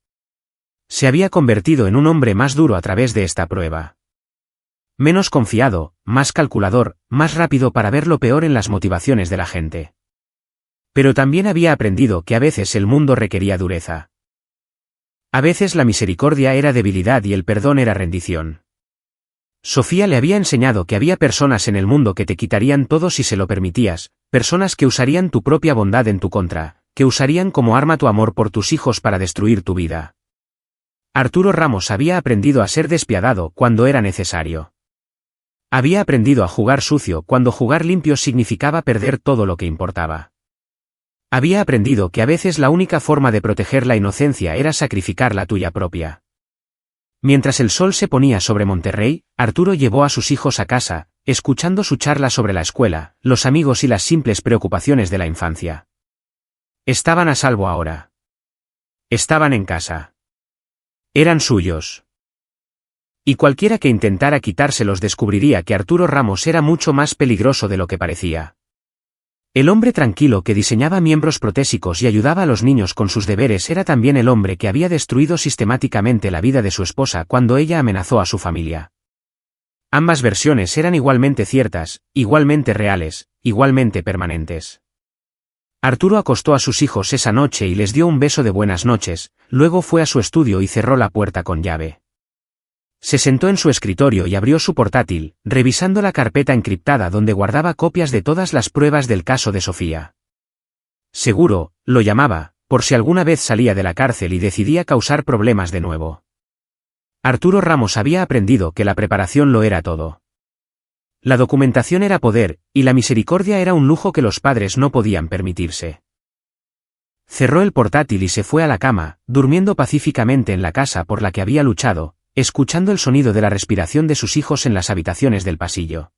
Speaker 1: Se había convertido en un hombre más duro a través de esta prueba. Menos confiado, más calculador, más rápido para ver lo peor en las motivaciones de la gente. Pero también había aprendido que a veces el mundo requería dureza. A veces la misericordia era debilidad y el perdón era rendición. Sofía le había enseñado que había personas en el mundo que te quitarían todo si se lo permitías, personas que usarían tu propia bondad en tu contra, que usarían como arma tu amor por tus hijos para destruir tu vida. Arturo Ramos había aprendido a ser despiadado cuando era necesario. Había aprendido a jugar sucio cuando jugar limpio significaba perder todo lo que importaba. Había aprendido que a veces la única forma de proteger la inocencia era sacrificar la tuya propia. Mientras el sol se ponía sobre Monterrey, Arturo llevó a sus hijos a casa, escuchando su charla sobre la escuela, los amigos y las simples preocupaciones de la infancia. Estaban a salvo ahora. Estaban en casa. Eran suyos. Y cualquiera que intentara quitárselos descubriría que Arturo Ramos era mucho más peligroso de lo que parecía. El hombre tranquilo que diseñaba miembros protésicos y ayudaba a los niños con sus deberes era también el hombre que había destruido sistemáticamente la vida de su esposa cuando ella amenazó a su familia. Ambas versiones eran igualmente ciertas, igualmente reales, igualmente permanentes. Arturo acostó a sus hijos esa noche y les dio un beso de buenas noches, luego fue a su estudio y cerró la puerta con llave. Se sentó en su escritorio y abrió su portátil, revisando la carpeta encriptada donde guardaba copias de todas las pruebas del caso de Sofía. Seguro, lo llamaba, por si alguna vez salía de la cárcel y decidía causar problemas de nuevo. Arturo Ramos había aprendido que la preparación lo era todo. La documentación era poder, y la misericordia era un lujo que los padres no podían permitirse. Cerró el portátil y se fue a la cama, durmiendo pacíficamente en la casa por la que había luchado, escuchando el sonido de la respiración de sus hijos en las habitaciones del pasillo.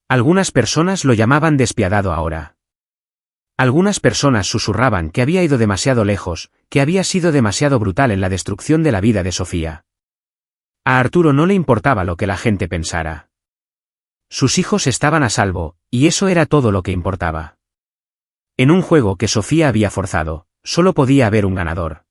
Speaker 1: Algunas personas lo llamaban despiadado ahora. Algunas personas susurraban que había ido demasiado lejos, que había sido demasiado brutal en la destrucción de la vida de Sofía. A Arturo no le importaba lo que la gente pensara. Sus hijos estaban a salvo, y eso era todo lo que importaba. En un juego que Sofía había forzado, solo podía haber un ganador.